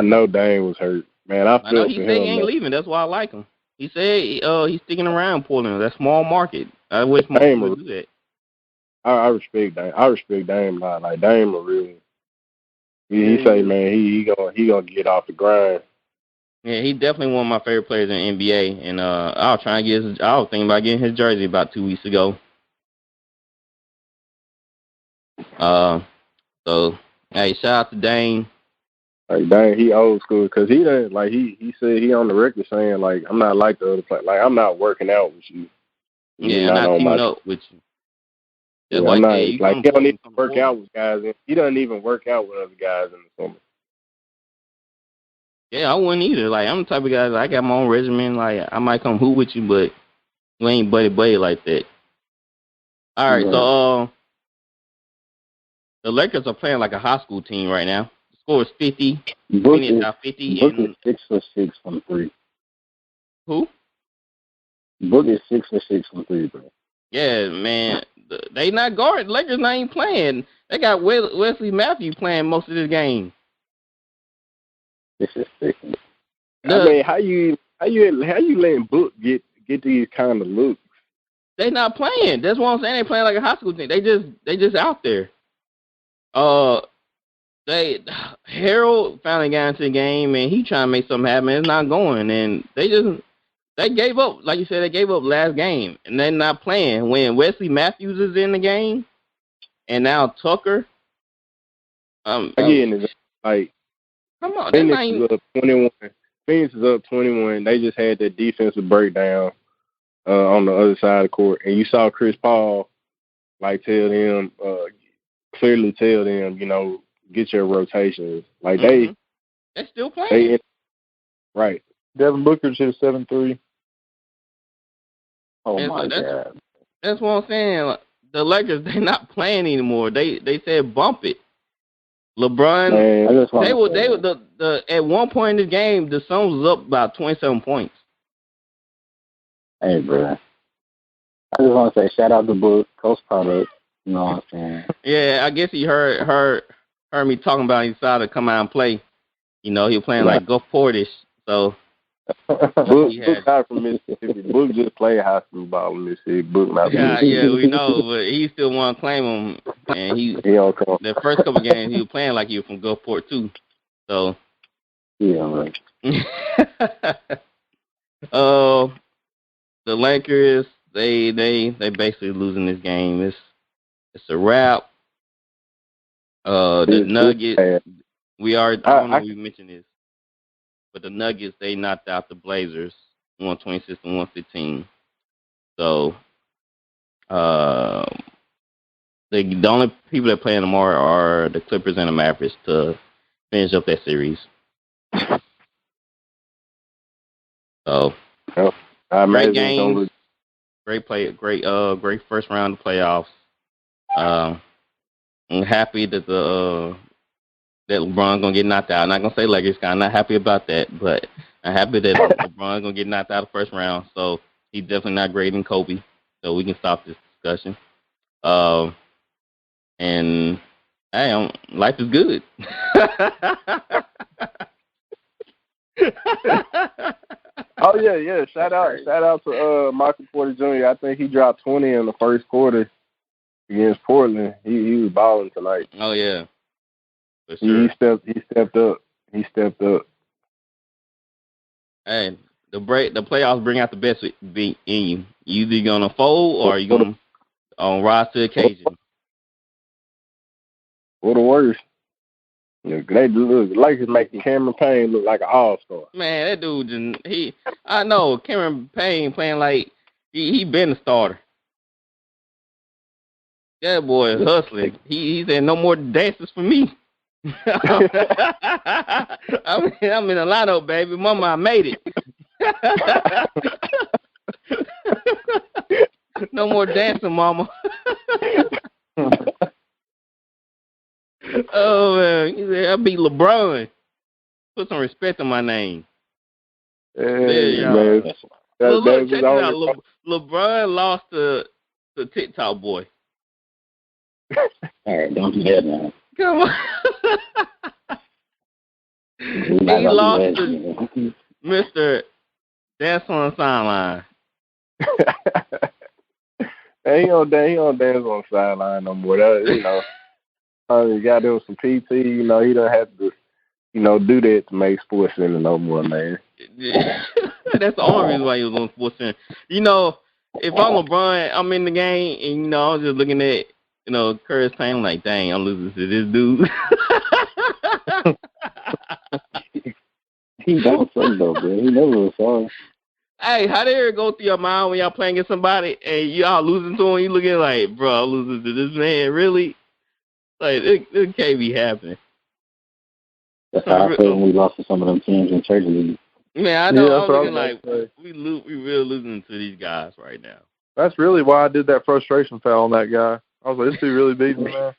know Dame was hurt. Man, I know he said he ain't leaving. That's why I like him. He said he's sticking around Portland. That small market. I wish more people would do that. I respect Dame. I respect Dame a lot. Like, Dame a real. He say, man, he gonna get off the grind. Yeah, he definitely one of my favorite players in the NBA. And I was thinking about getting his jersey about 2 weeks ago. So hey, shout out to Dame. Like, Dame, he old school because he done, like he said he on the record saying, like, I'm not like the other players. Like, I'm not working out with you. Yeah, I'm not teaming up with you. Yeah, I'm not, he don't even work out with guys. He doesn't even work out with other guys in the summer. Yeah, I wouldn't either. Like, I'm the type of guy that I got my own regimen. Like, I might come hoop with you, but we ain't buddy like that. All right, so the Lakers are playing like a high school team right now. The score is 50. Book is 6 for 6 from 3. Who? Book is 6 for 6 from 3, bro. Yeah, man. They not guarding. Lakers not even playing. They got Wesley Matthews playing most of this game. This is sick. I mean, how you letting Book get these kind of looks? They not playing. That's what I'm saying. They playing like a high school team. They just out there. Harold finally got into the game and he trying to make something happen. It's not going, and they gave up. Like you said, they gave up last game, and they're not playing when Wesley Matthews is in the game, and now Tucker. Again, it's like, come on, Phoenix is up 21. Phoenix is up 21. They just had that defensive breakdown on the other side of the court, and you saw Chris Paul like clearly tell them, get your rotations. Like they're still playing. Right. Devin Booker hit 7-3. Oh my God. That's what I'm saying. The Lakers, they're not playing anymore. They said bump it. LeBron, at one point in the game, the Suns was up about 27 points. Hey, bro. I just want to say shout out to Book, Coast Product. You know what I'm saying? Yeah, I guess he heard me talking about he decided to come out and play. He was playing like Gulf Portish. So Book not from Mississippi. Book just played high school ball in Mississippi. Book not. Yeah, we know, but he still want to claim him. And the first couple of games he was playing like he was from Gulfport too. So yeah, right. The Lakers, they basically losing this game. It's a wrap. The Nuggets, I don't know if we mentioned this, but the Nuggets, they knocked out the Blazers 126-115. So the only people that play tomorrow are the Clippers and the Mavericks to finish up that series. So great games. Great great first round of playoffs. I'm happy that that LeBron gonna get knocked out. I'm not gonna say Lakers. I'm not happy about that, but I'm happy that LeBron gonna get knocked out of the first round. So he's definitely not greater than Kobe. So we can stop this discussion. And hey, life is good. Oh yeah. Shout out to Michael Porter Jr. I think he dropped 20 in the first quarter against Portland. He was balling tonight. Oh yeah, for sure. He stepped up. Hey, the playoffs bring out the best in you. You either gonna fold or you gonna rise to the occasion. What the worst? They look Lakers making Cameron Payne look like an all-star. Man, that dude I know Cameron Payne playing like he been a starter. That boy is hustling. He said no more dances for me. I'm in the lineup, baby. Mama, I made it. No more dancing, mama. Oh man, he said I beat LeBron. Put some respect on my name. Man. Look, check it out. LeBron lost to TikTok boy. All right, don't do that now. Come on. He lost to Mr. Dance on the Sideline. He don't dance on the sideline no more. You got to do some PT. He don't have to, do that to make Sports Center no more, man. That's the only reason why he was on Sports Center. If I'm LeBron, I'm in the game, and I was just looking at, Curtis Payne, I'm like, dang, I'm losing to this dude. He don't suck though, bro. He never was sorry. Hey, how did it go through your mind when y'all playing against somebody and y'all losing to him? You looking like, bro, I'm losing to this man, really? Like, it can't be happening. That's how I felt when we lost to some of them teams in church league. Man, I know. Yeah, I'm looking like we really losing to these guys right now. That's really why I did that frustration foul on that guy. I was like, this dude really beat me, man.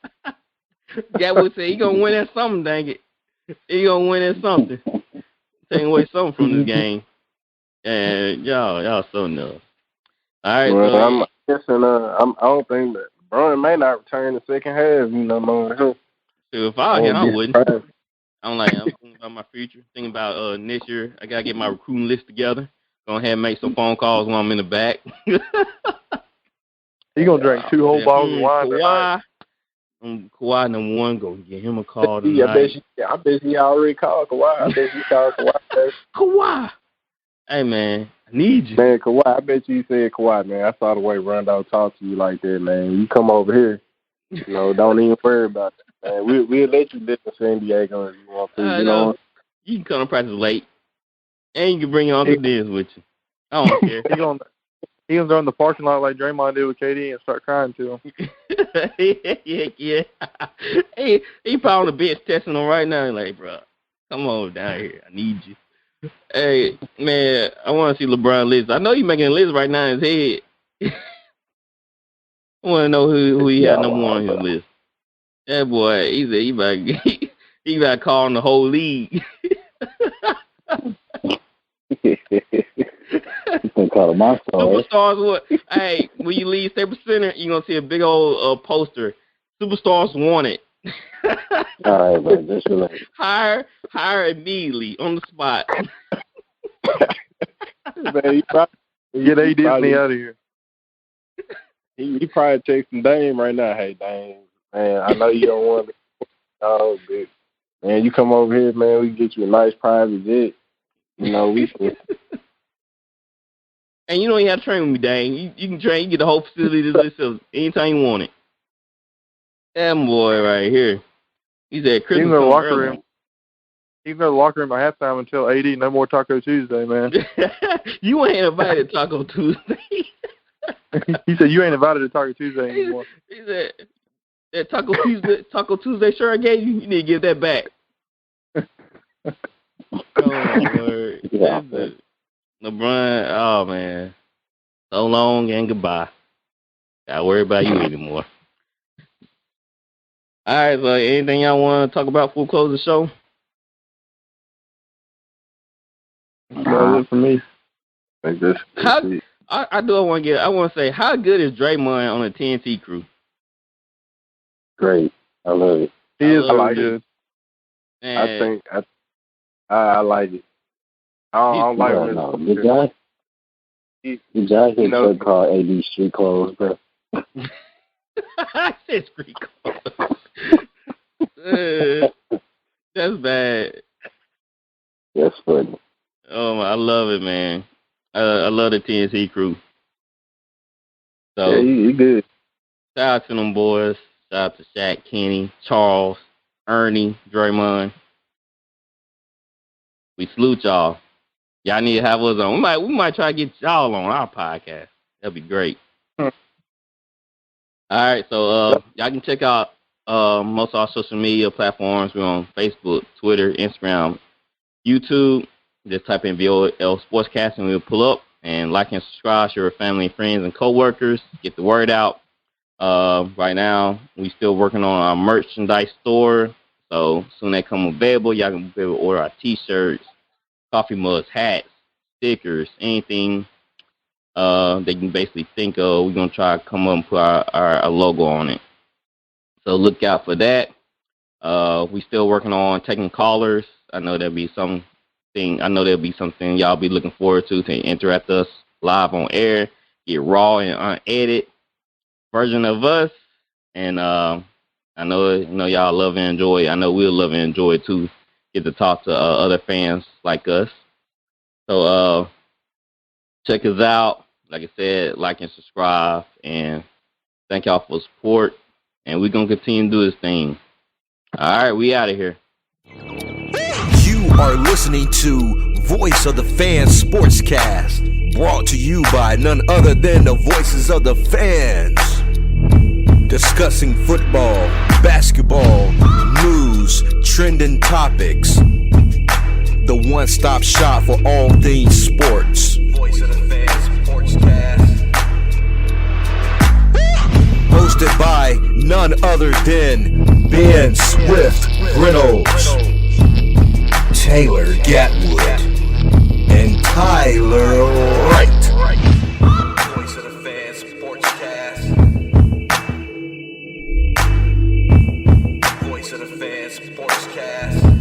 Gatwood said he gonna win at something, dang it. He gonna win at something. Taking away something from this game. And y'all so nuts. All right. Well, I'm guessing I don't think that Brian may not return the second half, knowing him. So if I were him, I wouldn't. I'm thinking about my future, thinking about next year. I gotta get my recruiting list together. Go ahead and make some phone calls while I'm in the back. He gonna drink 2 whole bottles of wine tonight. Kawhi number one, go get him a call tonight. I bet he already called Kawhi. I bet he called Kawhi. Kawhi. Hey man, I need you. Man, Kawhi, I bet you said Kawhi, man. I saw the way Rondo talked to you like that, man. You come over here. Don't even worry about it. Man, we'll let you live in San Diego if you want to. You can come to practice late. And you can bring your Uncle Diz with you. I don't care. He gonna go in the parking lot like Draymond did with KD and start crying to him. Yeah. He probably on the bench testing him right now. He's like, bro, come on down here. I need you. Hey, man, I want to see LeBron list. I know he's making a list right now in his head. I want to know who he had number one on his list. That boy, he about calling the whole league. Call my Superstars, what? Hey, when you leave Staples Center, you're going to see a big old poster. Superstars wanted. All right, man, just relax. Hire immediately on the spot. Man, get A. Disney out of here. He probably texting Dame right now. Hey, Dame, man, I know you don't want to dog, but man, you come over here, man, we can get you a nice private jet. We can. And you don't even have to train with me, Dame. You can train, you get the whole facility to yourself anytime you want it. That boy right here. He's at Christmas. He's in the locker room. He's in the locker room at halftime until 80. No more Taco Tuesday, man. You ain't invited to Taco Tuesday. He said you ain't invited to Taco Tuesday anymore. He said that Taco Tuesday shirt I gave you, you need to give that back. Oh my word. LeBron, oh man. So long and goodbye. Gotta worry about you anymore. All right, so anything y'all want to talk about before we close the show? That's it for me. I think that's it. I want to say, how good is Draymond on the TNT crew? Great. I love it. He is I like good. it. Man, I think I like it. I don't like him. No. The guy hit Chuck called AD street clothes, bro. I said street clothes. That's bad. That's funny. Oh, I love it, man. I love the TNT crew. So, Yeah, he good. shout out to them boys. Shout out to Shaq, Kenny, Charles, Ernie, Draymond. We salute y'all. Y'all need to have us on. We might try to get y'all on our podcast. That'd be great. All right, so y'all can check out most of our social media platforms. We're on Facebook, Twitter, Instagram, YouTube. Just type in VOL Sportscast and we'll pull up. And like and subscribe to your family, friends, and coworkers. Get the word out. Right now, we still working on our merchandise store. So soon they come available, y'all can be able to order our T-shirts, coffee mugs, hats, stickers, anything they can basically think of. We're going to try to come up and put our logo on it. So look out for that. We still working on taking callers. I know there'll be something y'all be looking forward to interact with us live on air, get raw and unedited version of us. And I know y'all love and enjoy it. I know we'll love and enjoy it too. Get to talk to other fans like us. So check us out. Like I said, like and subscribe. And thank y'all for support. And we're going to continue to do this thing. All right, we out of here. You are listening to Voice of the Fans Sportscast, brought to you by none other than the voices of the fans. Discussing football, basketball, news, trending topics. The one-stop shop for all things sports. Voice of the Fans Sportscast. Hosted by none other than Ben Swift Reynolds, Taylor Gatwood, and Tyler Wright. Voice of the Fans Sportscast. Voice of the Fans Sportscast.